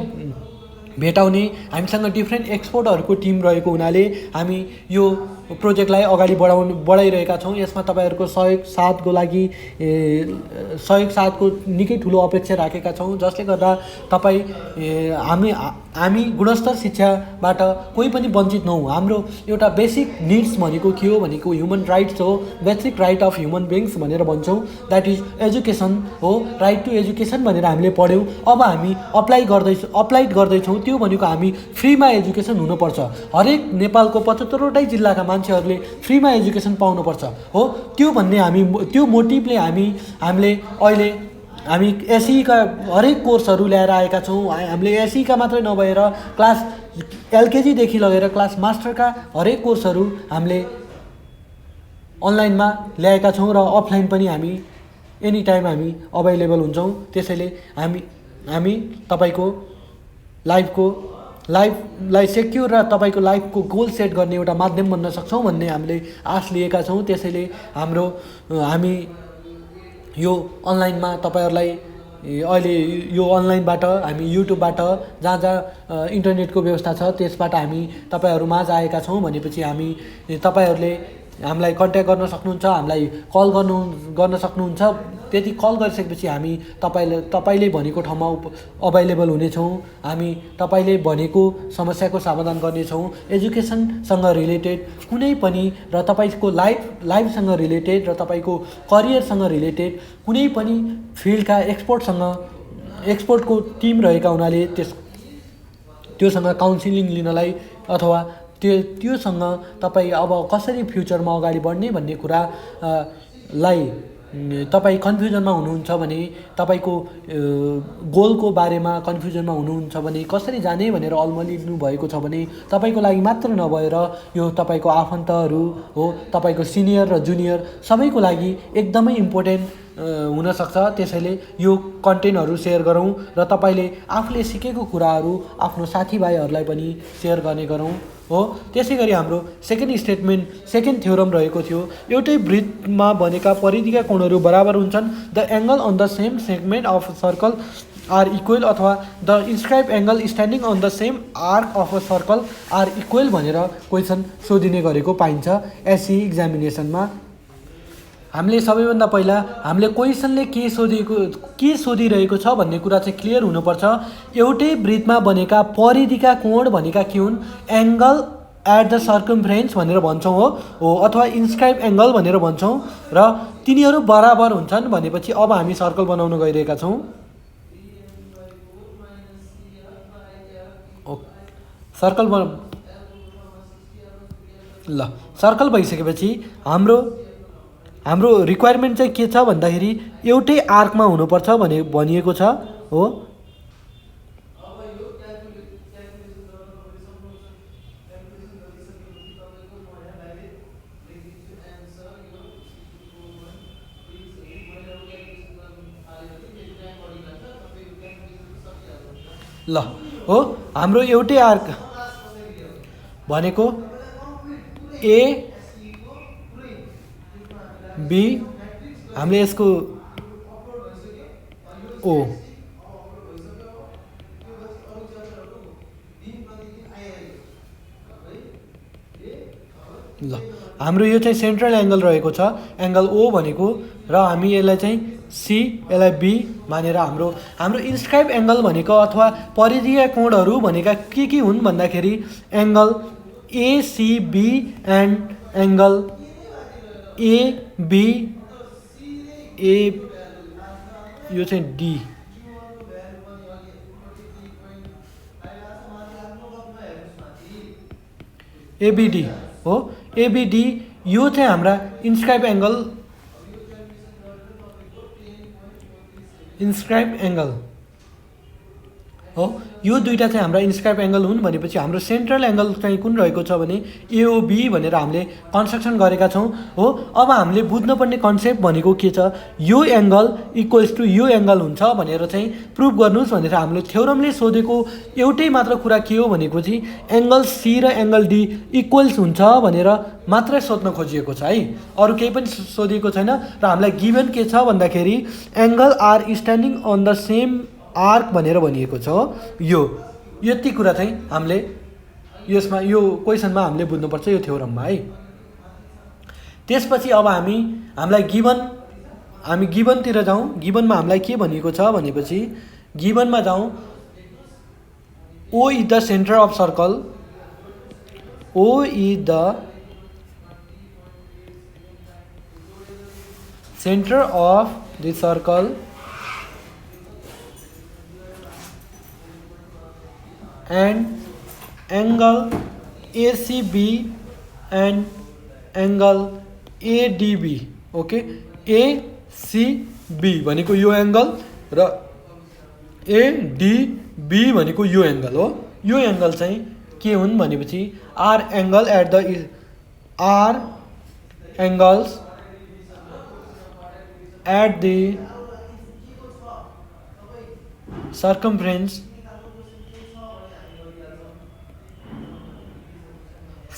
भेटाउने, हामीसँग डिफ्रेन्ट एक्सपर्टहरूको टिम रहेको हुनाले हामी यो प्रोजेक्टलाई अगाडि बढाइरहेका छौँ। यसमा तपाईँहरूको सहयोग साथको निकै ठुलो अपेक्षा राखेका छौँ, जसले गर्दा हामी गुणस्तर शिक्षाबाट कोही पनि वञ्चित नहौँ। हाम्रो एउटा बेसिक निड्स भनेको के हो भनेको ह्युमन राइट्स हो, basic right of human beings भनेर भन्छौँ, द्याट इज एजुकेसन हो। राइट टु एजुकेसन भनेर हामीले पढ्यौँ, अब हामी अप्लाइड गर्दैछौँ। त्यो भनेको हामी फ्रीमा एजुकेसन हुनुपर्छ। हरेक नेपालको 75वटै जिल्लाका मान्छेहरूले फ्रीमा एजुकेसन पाउनुपर्छ हो। त्यो मोटिभले हामीले अहिले हामी एसईका हरेक कोर्सहरू ल्याएर आएका छौँ। हामीले एसईका मात्रै नभएर क्लास एलकेजीदेखि लगेर क्लास मास्टरका हरेक कोर्सहरू हामीले अनलाइनमा ल्याएका छौँ र अफलाइन पनि हामी एनी टाइम हामी अभाइलेबल हुन्छौँ। त्यसैले हामी तपाईँको लाइफलाई सेक्युर र तपाईँको लाइफको गोल सेट गर्ने एउटा माध्यम बन्न सक्छौँ भन्ने हामीले आश लिएका छौँ। त्यसैले हामी यो अनलाइनमा तपाईँहरूलाई अहिले यो अनलाइनबाट हामी युट्युबबाट जहाँ इन्टरनेटको व्यवस्था छ त्यसबाट हामी तपाईँहरू माझ आएका छौँ भनेपछि तपाईँहरूले हामीलाई कन्ट्याक्ट गर्न सक्नुहुन्छ, हामीलाई कल गर्न सक्नुहुन्छ। त्यति कल गरिसकेपछि हामी तपाईँले भनेको ठाउँमा अभाइलेबल हुनेछौँ। हामी तपाईँले भनेको समस्याको समाधान गर्नेछौँ। एजुकेसनसँग रिलेटेड कुनै पनि र तपाईँको लाइफसँग रिलेटेड र तपाईँको करियरसँग रिलेटेड कुनै पनि फिल्डका एक्सपर्टको टिम रहेका हुनाले त्योसँग काउन्सिलिङ लिनलाई अथवा त्योसँग तपाईँ अब कसरी फ्युचरमा अगाडि बढ्ने भन्ने कुरालाई तपाईँ कन्फ्युजनमा हुनुहुन्छ भने, तपाईँको गोलको बारेमा कन्फ्युजनमा हुनुहुन्छ भने, कसरी जाने भनेर अल्मलिनु भएको छ भने तपाईँको लागि मात्र नभएर यो तपाईँको आफन्तहरू हो, तपाईँको सिनियर र जुनियर सबैको लागि एकदमै इम्पोर्टेन्ट हुनसक्छ। त्यसैले यो कन्टेन्टहरू सेयर गरौँ र तपाईँले आफूले सिकेको कुराहरू आफ्नो साथीभाइहरूलाई पनि सेयर गर्ने गरौँ हो। त्यसै गरी हाम्रो सेकेन्ड थ्योरम रहेको थियो, एउटै वृत्तमा बनेका परिधिका कोणहरू बराबर हुन्छन्। The angle on the same segment of circle are equal, अथवा the inscribe angle standing on the same arc of a circle are equal भनेर क्वेसन सोधिने गरेको पाइन्छ एसई एक्जामिनेसनमा। हामीले सबैभन्दा पहिला हामीले क्वेसनले के सोधिरहेको छ भन्ने कुरा चाहिँ क्लियर हुनुपर्छ। एउटै वृत्तमा बनेका परिधिका कोण भनेका के हुन्? एङ्गल एट द सर्कमफ्रेन्स भनेर भन्छौँ हो, अथवा इन्स्क्राइब एङ्गल भनेर भन्छौँ, र तिनीहरू बराबर हुन्छन् भनेपछि अब हामी सर्कल बनाउन गइरहेका छौँ। सर्कल भइसकेपछि हाम्रो रिक्वायरमेन्ट चाहिँ के छ भन्दाखेरि एउटै आर्कमा हुनुपर्छ भनिएको छ हो। ल हो, हाम्रो एउटै आर्क भनेको ए बी, हामीले यसको ओ ल हाम्रो यो चाहिँ सेन्ट्रल एङ्गल रहेको छ, एङ्गल ओ भनेको, र हामी यसलाई चाहिँ सी, यसलाई बी मानेर हाम्रो इन्स्क्राइब एङ्गल भनेको अथवा परिधीय कोणहरू भनेका के हुन् भन्दाखेरि angle ACB and angle AB, यो चाहिँ डी, एबिडी हो। एबिडी यो चाहिँ हाम्रा इन्स्क्राइब एङ्गल हो। यो दुईटा चाहिँ हाम्रा इन्स्क्राइब एङ्गल हुन् भनेपछि हाम्रो सेन्ट्रल एङ्गल चाहिँ कुन रहेको छ भने एओबी भनेर हामीले कन्स्ट्रक्सन गरेका छौँ हो। अब हामीले बुझ्नुपर्ने कन्सेप्ट भनेको के छ? यो एङ्गल इक्वल्स टु यो एङ्गल हुन्छ भनेर चाहिँ प्रुभ गर्नुहोस् भनेर हाम्रो थ्योरमले सोधेको एउटै मात्र कुरा के हो भनेको चाहिँ एङ्गल सी र एङ्गल डी इक्वल्स हुन्छ भनेर मात्रै सोध्न खोजिएको छ है, अरू केही पनि सोधिएको छैन। र हामीलाई गिभन के छ भन्दाखेरि angle are standing on the same arc भनेर भनिएको छ। यो यति कुरा चाहिँ हामीले यसमा यो क्वेसनमा हामीले बुझ्नुपर्छ यो थ्योरममा है। त्यसपछि अब हामीलाई गिभनतिर जाउँ। गिभनमा हामीलाई के भनिएको छ भनेपछि गिभनमा जाउँ, ओ is the centre of circle, oh is the centre of the circle and angle ACB and angle ADB, okay. ACB भनेको यो एङ्गल र ADB भनेको यो एङ्गल हो। यो एङ्गल चाहिँ के हुन् भनेपछि are angles at the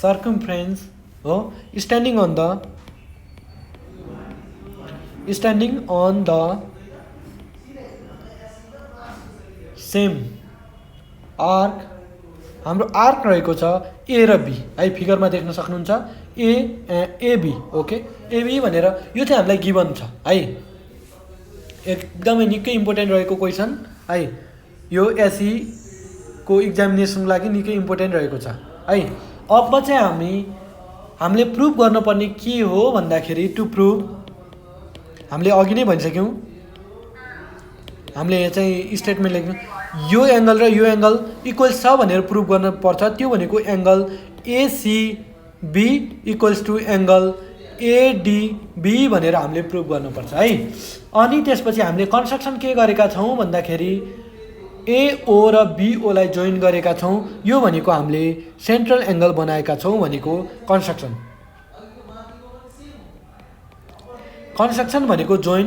circumference हो, standing on the same arc। हाम्रो आर्क रहेको छ ए र बी है, फिगरमा देख्न सक्नुहुन्छ एबी, ओके। एबी भनेर यो चाहिँ हामीलाई गिभन छ है, एकदमै निकै इम्पोर्टेन्ट रहेको क्वेसन है। यो एसई को एक्जामिनेसनको लागि निकै इम्पोर्टेन्ट रहेको छ है। अब चाहिँ हामीले प्रुभ गर्नुपर्ने के हो भन्दाखेरि टु प्रुभ, हामीले अघि नै भनिसक्यौँ, हामीले यहाँ चाहिँ स्टेटमेन्ट लेख्नु, यो एङ्गल र यो एङ्गल इक्वल्स छ भनेर प्रुभ गर्नुपर्छ। त्यो भनेको angle ACB equals to angle ADB भनेर हामीले प्रुभ गर्नुपर्छ है। अनि त्यसपछि हामीले कन्स्ट्रक्सन के गरेका छौँ भन्दाखेरि एओ र बिओलाई जोइन गरेका छौँ। यो भनेको हामीले सेन्ट्रल एङ्गल बनाएका छौँ भनेको कन्स्ट्रक्सन। कन्स्ट्रक्सन भनेको जोइन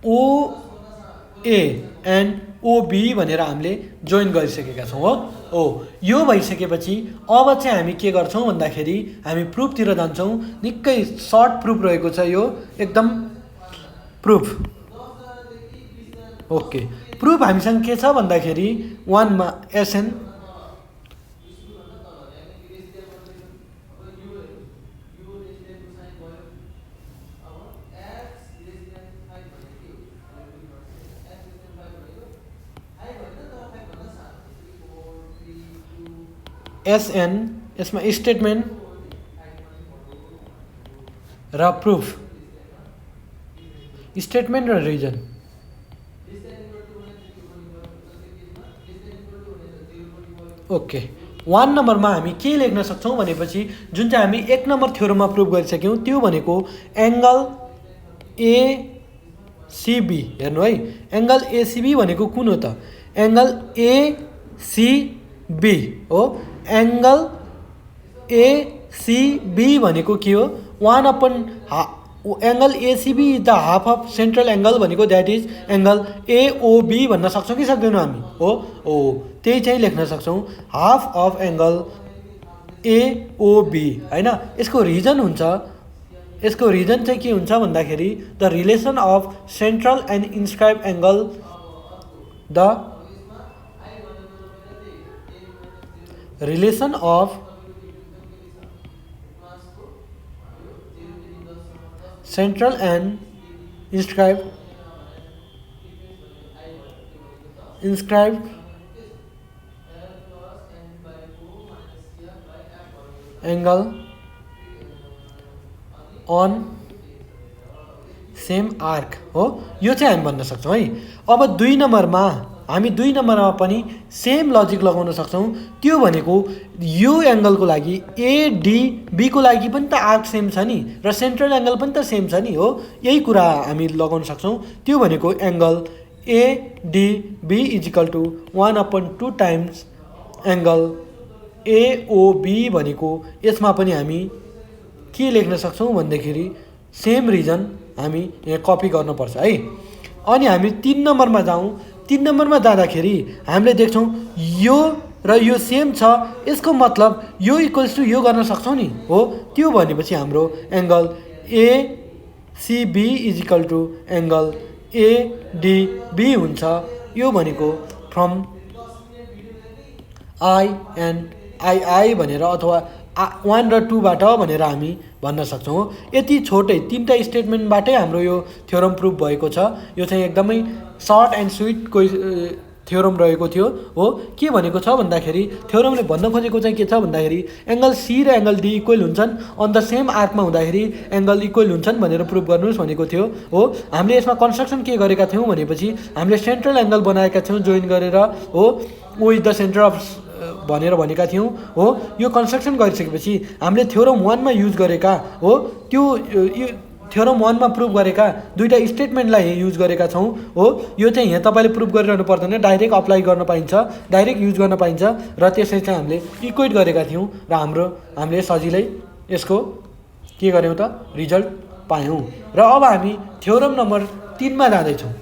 ओए एन्ड ओबी भनेर हामीले जोइन गरिसकेका छौँ हो। यो भइसकेपछि अब चाहिँ हामी के गर्छौँ भन्दाखेरि हामी प्रुफतिर जान्छौँ। निकै सर्ट प्रुफ रहेको छ यो, एकदम प्रुफ। ओके, प्रुफ हामीसँग के छ भन्दाखेरि 1 मा एसएन एसएन, यसमा स्टेटमेन्ट र प्रुफ, स्टेटमेन्ट र रिजन। ओके, 1 नम्बरमा हामी के लेख्न सक्छौँ भनेपछि जुन चाहिँ हामी 1 नम्बर थ्योरममा प्रुभ गरिसक्यौँ त्यो भनेको एङ्गल एसिबी। हेर्नु है, एङ्गल एसिबी भनेको कुन हो त? एङ्गल एसिबी हो। एङ्गल एसिबी भनेको के हो? 1/2 angle ACB is the half of central angle भनेको द्याट इज एङ्गल एओबी भन्न सक्छौँ कि सक्दैनौँ हामी? हो, त्यही चाहिँ लेख्न सक्छौँ, हाफ अफ एङ्गल एओबी होइन। यसको रिजन हुन्छ, यसको रिजन चाहिँ के हुन्छ भन्दाखेरि the relation of central and inscribe angle, the relation of central and inscribe angle on same arc हो। यो चाहिँ हामी भन्न सक्छौँ है। अब 2 नम्बरमा हामी 2 नम्बरमा पनि सेम लजिक लगाउन सक्छौँ। त्यो भनेको यो एङ्गलको लागि एडिबीको लागि पनि त आर्क सेम छ नि र सेन्ट्रल एङ्गल पनि त सेम छ नि हो। यही कुरा हामी लगाउन सक्छौँ। त्यो भनेको angle ADB is equal to 1/2 times angle AOB भनेको यसमा पनि हामी के लेख्न सक्छौँ भन्दाखेरि सेम रिजन हामी यहाँ कपी गर्नुपर्छ है। अनि हामी 3 नम्बरमा जाउँ। 3 नम्बरमा जाँदाखेरि हामीले देख्छौँ यो र यो सेम छ, यसको मतलब यो इक्वल्स टु यो गर्न सक्छौँ नि हो। त्यो भनेपछि हाम्रो angle ACB is equal to angle ADB हुन्छ। यो भनेको फ्रम आई एन्ड आई भनेर अथवा 1 र 2 बाट भनेर हामी भन्न सक्छौँ। यति छोटै 3टा स्टेटमेन्टबाटै हाम्रो यो थ्योरम प्रुफ भएको छ। यो चाहिँ एकदमै सर्ट एन्ड स्विट थ्योरम रहेको थियो हो। के भनेको छ भन्दाखेरि थ्योरमले भन्न खोजेको चाहिँ के छ भन्दाखेरि एङ्गल सी र एङ्गल डी इक्वल हुन्छन् अन द सेम आर्कमा हुँदाखेरि एङ्गल इक्वल हुन्छन् भनेर प्रुफ गर्नुहोस् भनेको थियो हो। हामीले यसमा कन्स्ट्रक्सन के गरेका थियौँ भनेपछि हामीले सेन्ट्रल एङ्गल बनाएका थियौँ जोइन गरेर हो। ओ इज द सेन्टर अफ भनेर भनेका थियौँ हो। यो कन्स्ट्रक्सन गरिसकेपछि हामीले थ्योरम 1 मा युज गरेका हो, त्यो थ्योरम 1 मा प्रुभ गरेका 2टा स्टेटमेन्टलाई युज गरेका छौँ हो। यो चाहिँ यहाँ तपाईँले प्रुभ गरिरहनु पर्दैन, डाइरेक्ट अप्लाई गर्न पाइन्छ, डाइरेक्ट युज गर्न पाइन्छ र त्यसै चाहिँ हामीले इक्वेट गरेका थियौँ र हामीले सजिलै यसको के गर्यौँ त रिजल्ट पायौँ। र अब हामी थ्योरम नम्बर 3 मा जाँदैछौँ।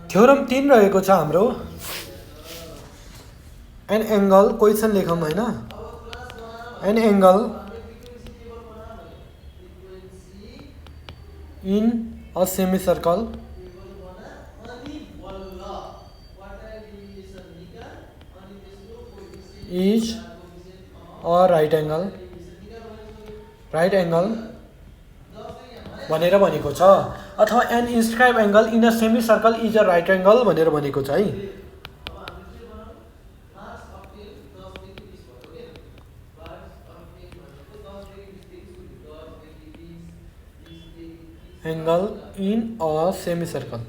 थ्योरम 3 रहेको छ हाम्रो एन एङ्गल, क्वेसन लेखौँ होइन, an angle in a semi circle is a right angle भनेर भनेको छ, अथवा an inscribe angle in a semi circle is a right angle भनेर भनेको छ है। Angle in a semi circle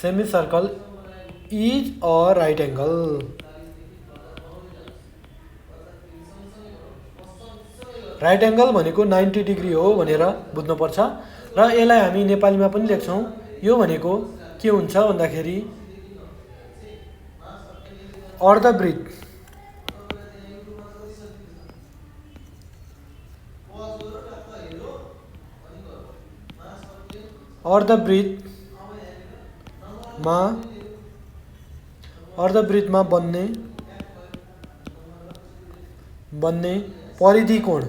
semi circle is a right angle. Right angle भनेको 90 degree हो भनेर बुझ्नुपर्छ र यसलाई हामी नेपालीमा पनि लेख्छौँ। यो भनेको के हुन्छ भन्दाखेरि अर्धवृत्त। अर्धवृत्तमा बन्ने परिधि कोण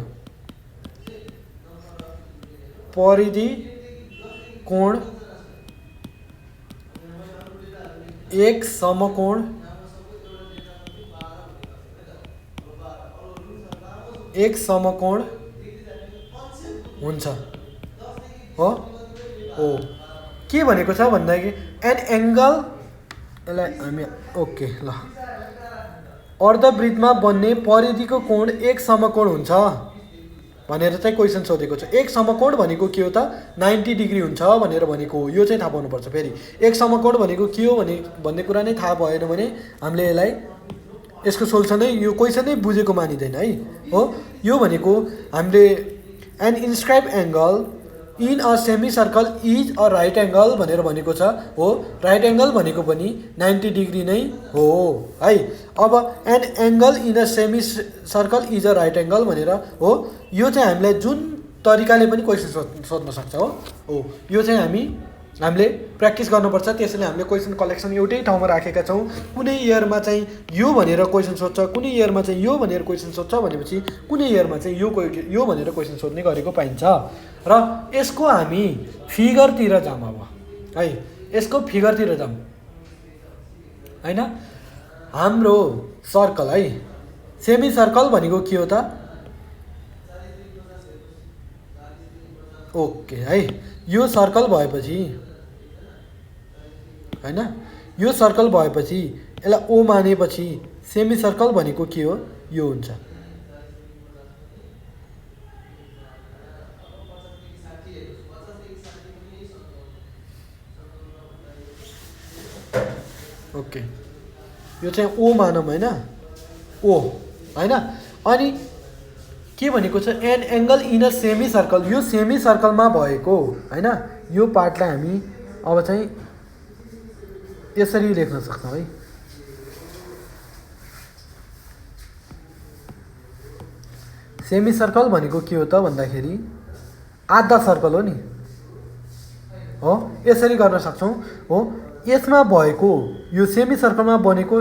एक समकोण हुन्छ हो। के भनेको छ भन्दाखेरि एन एङ्गल, यसलाई हामी ओके ल, अर्धवृत्तमा बन्ने परिधिको कोण एक समकोण हुन्छ भनेर चाहिँ क्वेसन सोधेको छ। एक समकोण भनेको के हो त 90 डिग्री हुन्छ भनेर भनेको हो। यो चाहिँ थाहा पाउनुपर्छ। फेरि एक समकोण भनेको के हो भन्ने कुरा नै थाहा भएन भने हामीले यसलाई यसको सोल्युसनै यो क्वेसन नै बुझेको मानिँदैन है हो। यो भनेको हामीले an inscribe angle in a semi circle is a right angle भनेर भनेको छ हो। राइट एङ्गल भनेको पनि 90 डिग्री नै हो है। अब an angle in a semi circle is a right angle भनेर हो। यो चाहिँ हामीलाई जुन तरिकाले पनि क्वेसन सोध्न सक्छ हो। यो चाहिँ हामीले प्र्याक्टिस गर्नुपर्छ। त्यसैले हामीले क्वेसन कलेक्सन एउटै ठाउँमा राखेका छौँ। कुनै इयरमा चाहिँ यो भनेर क्वेसन सोध्छ, कुनै इयरमा चाहिँ यो भनेर क्वेसन सोध्छ भनेपछि कुनै इयरमा चाहिँ यो भनेर क्वेसन सोध्ने गरेको पाइन्छ। र यसको हामी फिगरतिर जाऊँ अब है। यसको फिगरतिर जाऊँ होइन। हाम्रो सर्कल है, सेमी सर्कल भनेको के हो त ओके है। यो सर्कल भएपछि होइन, यो सर्कल भएपछि यसलाई ओ मानेपछि सेमी सर्कल भनेको के हो, यो हुन्छ। ओके, यो चाहिँ ओ मानौँ होइन, ओ होइन। अनि के भनेको छ an angle in a semi circle, यो सेमी सर्कलमा भएको होइन। यो पार्टलाई हामी अब चाहिँ यसरी लेख्न सक्छौँ है। सेमी सर्कल भनेको के हो त भन्दाखेरि आधा सर्कल हो नि हो। यसरी गर्न सक्छौँ हो। यसमा भएको यो सेमी सर्कलमा बनेको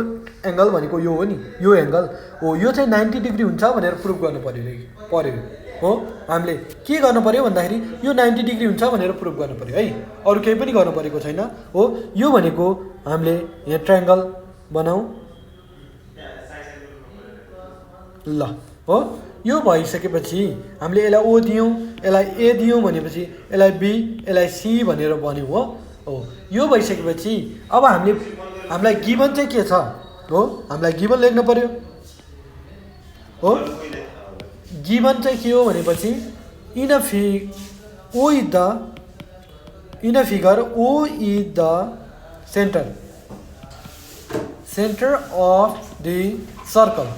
एङ्गल भनेको यो हो नि, यो एङ्गल हो। यो चाहिँ 90 डिग्री हुन्छ भनेर प्रुभ गर्नु पर्यो हो। हामीले के गर्नु पर्यो भन्दाखेरि यो 90 डिग्री हुन्छ भनेर प्रुभ गर्नु पर्यो है। अरू केही पनि गर्नु परेको छैन हो। यो भनेको हामीले यहाँ ट्रायङ्गल बनाऊ ल हो। यो भइसकेपछि हामीले यसलाई ओ दियौँ, यसलाई ए दियौँ भनेपछि यसलाई बी, यसलाई सी भनेर भन्यौँ हो। यो भइसकेपछि अब हामीलाई गिभन चाहिँ के छ हो, हामीलाई गिभन लेख्नु पर्यो हो। गिभन चाहिँ के हो भनेपछि in a figure oh is the centre of the circle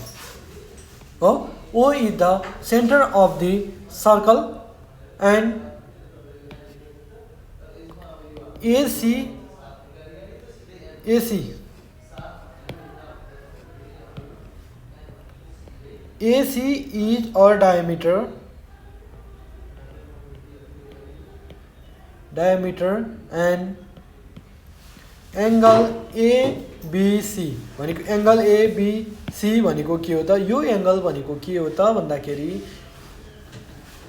हो। O is the center of the circle and AC is our diameter and angle ABC भनेको एङ्गल एबिसी भनेको के हो त, यो एङ्गल भनेको के हो त भन्दाखेरि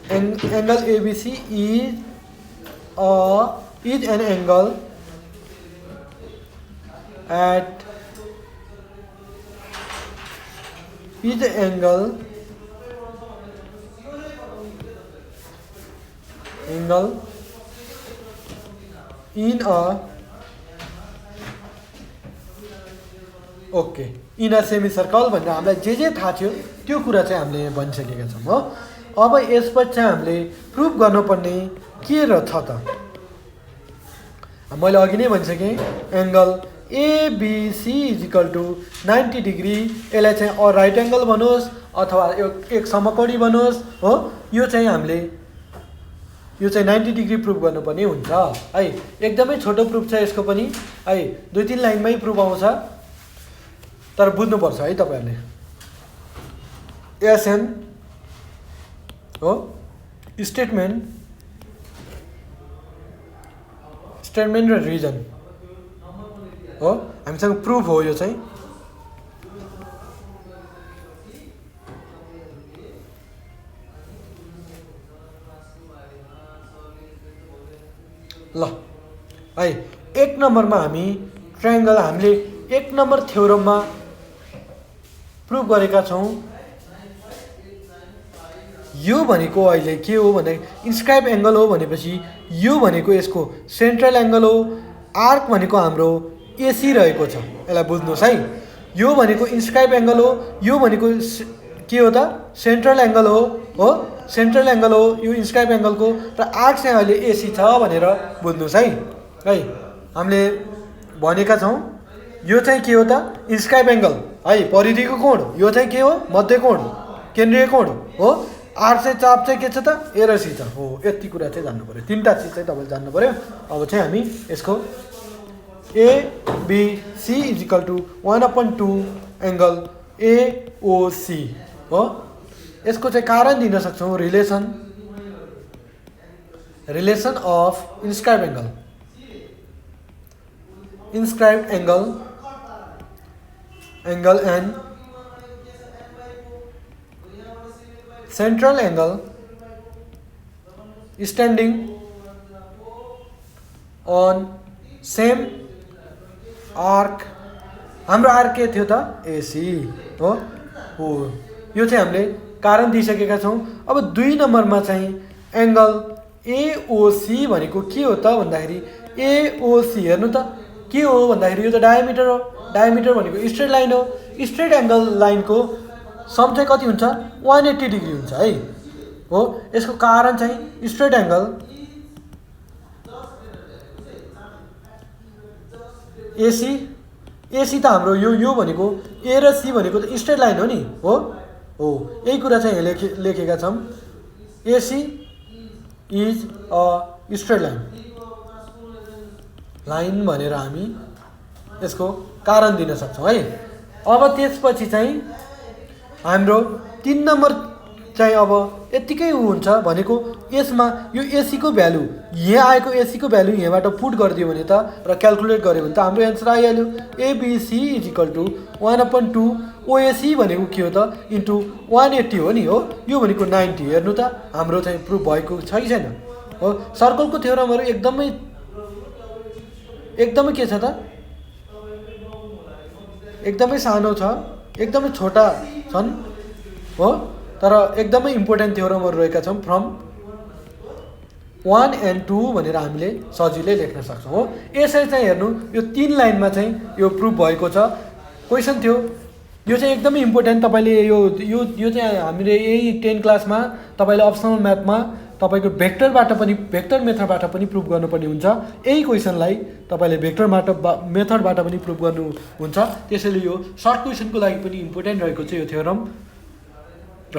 angle ABC is an angle at is angle in a okay in a semi circle भनेर हामीलाई जे थाहा थियो त्यो कुरा चाहिँ हामीले भनिसकेका छौँ हो। अब यसपछि चाहिँ हामीले प्रुभ गर्नुपर्ने के छ त, मैले अघि नै भनिसकेँ angle ABC is equal to 90 degree. यसलाई चाहिँ राइट एङ्गल बनोस् अथवा एक समकोणी बनोस् हो, यो चाहिँ हामीले यो चाहिँ 90 डिग्री प्रुभ गर्नुपर्ने हुन्छ है। एकदमै छोटो प्रुफ छ यसको पनि है, 2-3 लाइनमै प्रुफ आउँछ, तर बुझ्नुपर्छ है तपाईँहरूले। एसएन हो स्टेटमेन्ट र रिजन हो, हामीसँग प्रुफ हो यो चाहिँ। ल है 1 नम्बरमा हामी ट्रायङ्गल हामीले 1 नम्बर थ्योरममा प्रुभ गरेका छौँ। यो भनेको अहिले के हो भने इन्स्क्राइब एङ्गल हो भनेपछि यो भनेको यसको सेन्ट्रल एङ्गल हो। आर्क भनेको हाम्रो एसी रहेको छ, यसलाई बुझ्नुहोस् है। यो भनेको इन्स्क्राइब एङ्गल हो, यो भनेको के हो त सेन्ट्रल एङ्गल हो सेन्ट्रल एङ्गल हो यो इन्स्क्राइब एङ्गलको, र आर्क चाहिँ अहिले एसी छ भनेर बुझ्नुहोस् है। हामीले भनेका छौँ यो चाहिँ के हो त इन्स्क्राइब एङ्गल है, परिधिको कोण, यो चाहिँ के हो मध्य कोण, केन्द्रीय कोण हो। आर्क चाहिँ चाप चाहिँ के छ त ए र सी छ हो। यति कुरा चाहिँ जान्नु पऱ्यो, 3टा चिज चाहिँ तपाईँले जान्नु पऱ्यो। अब चाहिँ हामी यसको ABC is equal to 1/2 angle AOC हो, यसको चाहिँ कारण दिन सक्छौँ। Relation of inscribe angle and central angle standing on same arc. हाम्रो आर्क के थियो त एसी हो। यो चाहिँ हामीले कारण दिइसकेका छौँ। अब 2 नम्बरमा चाहिँ एङ्गल एओसी भनेको के हो त भन्दाखेरि एओसी हेर्नु त के हो भन्दाखेरि यो त डायमिटर हो। डायमिटर भनेको स्ट्रेट लाइन हो। स्ट्रेट एङ्गल लाइनको सम चाहिँ कति हुन्छ 180 डिग्री हुन्छ है हो। यसको कारण चाहिँ स्ट्रेट एङ्गल एसी त हाम्रो यो भनेको ए र सी भनेको त स्ट्रेट लाइन हो नि हो। यही कुरा चाहिँ लेखेका छौँ। AC is a straight line भनेर हामी यसको कारण दिन सक्छौँ है। अब त्यसपछि चाहिँ हाम्रो 3 नम्बर चाहिँ अब यत्तिकै हुन्छ भनेको यसमा यो एसीको भ्यालु यहाँ आएको एसीको भ्यालु यहाँबाट पुट गरिदियो भने त र क्यालकुलेट गर्यो भने त हाम्रो एन्सर आइहाल्यो। एबिसी इज इक्वल टु 1/2 ओएसी भनेको के हो त इन्टु 180 हो नि हो। यो भनेको 90 हेर्नु त हाम्रो चाहिँ प्रुफ भएको छ कि छैन हो। सर्कलको थ्योरमहरू एकदमै के छ त एकदमै सानो छ, एकदमै छोटा छन् हो, तर एकदमै इम्पोर्टेन्ट थ्योरमहरू रहेका छौँ। फ्रम 1 and 2 भनेर हामीले सजिलै लेख्न सक्छौँ हो। यसरी चाहिँ हेर्नु यो 3 लाइनमा चाहिँ यो प्रुफ भएको छ। क्वेसन थियो यो चाहिँ एकदमै इम्पोर्टेन्ट। तपाईँले यो चाहिँ हामीले यही 10 क्लासमा तपाईँले अप्सनल म्याथमा तपाईँको भेक्टर मेथडबाट पनि प्रुफ गर्नुपर्ने हुन्छ। यही क्वेसनलाई तपाईँले भेक्टर मेथडबाट पनि प्रुफ गर्नुहुन्छ। त्यसैले यो सर्ट क्वेसनको लागि पनि इम्पोर्टेन्ट रहेको छ यो थ्योरम, र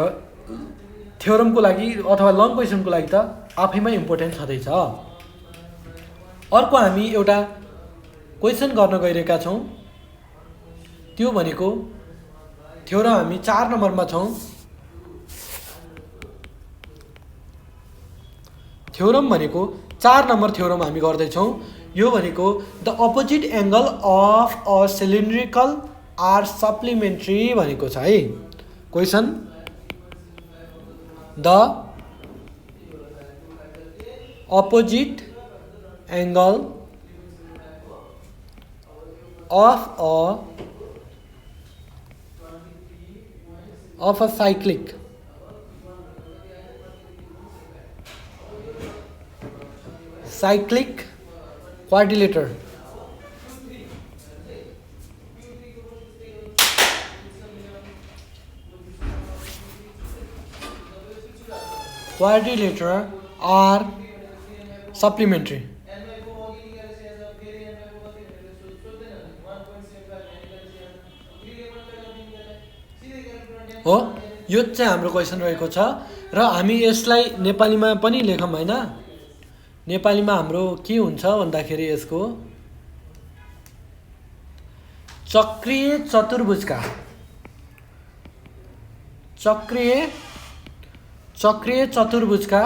थ्योरमको लागि अथवा लङ क्वेसनको लागि त आफैमा इम्पोर्टेन्ट छँदैछ। अर्को हामी एउटा क्वेसन गर्न गइरहेका छौँ, त्यो भनेको थ्योरम हामी 4 नम्बरमा छौँ। थ्योरम भनेको 4 नम्बर थ्योरम हामी गर्दैछौँ। यो भनेको the opposite angle of a cylindrical are supplementary भनेको छ है। Question the opposite angle of a cyclic quadrilateral are supplementary हो। यो चाहिँ हाम्रो क्वेसन रहेको छ र हामी यसलाई नेपालीमा पनि लेखौँ होइन। नेपालीमा हाम्रो के हुन्छ भन्दाखेरि यसको चक्रीय चतुर्भुजका चक्रीय चतुर्भुजका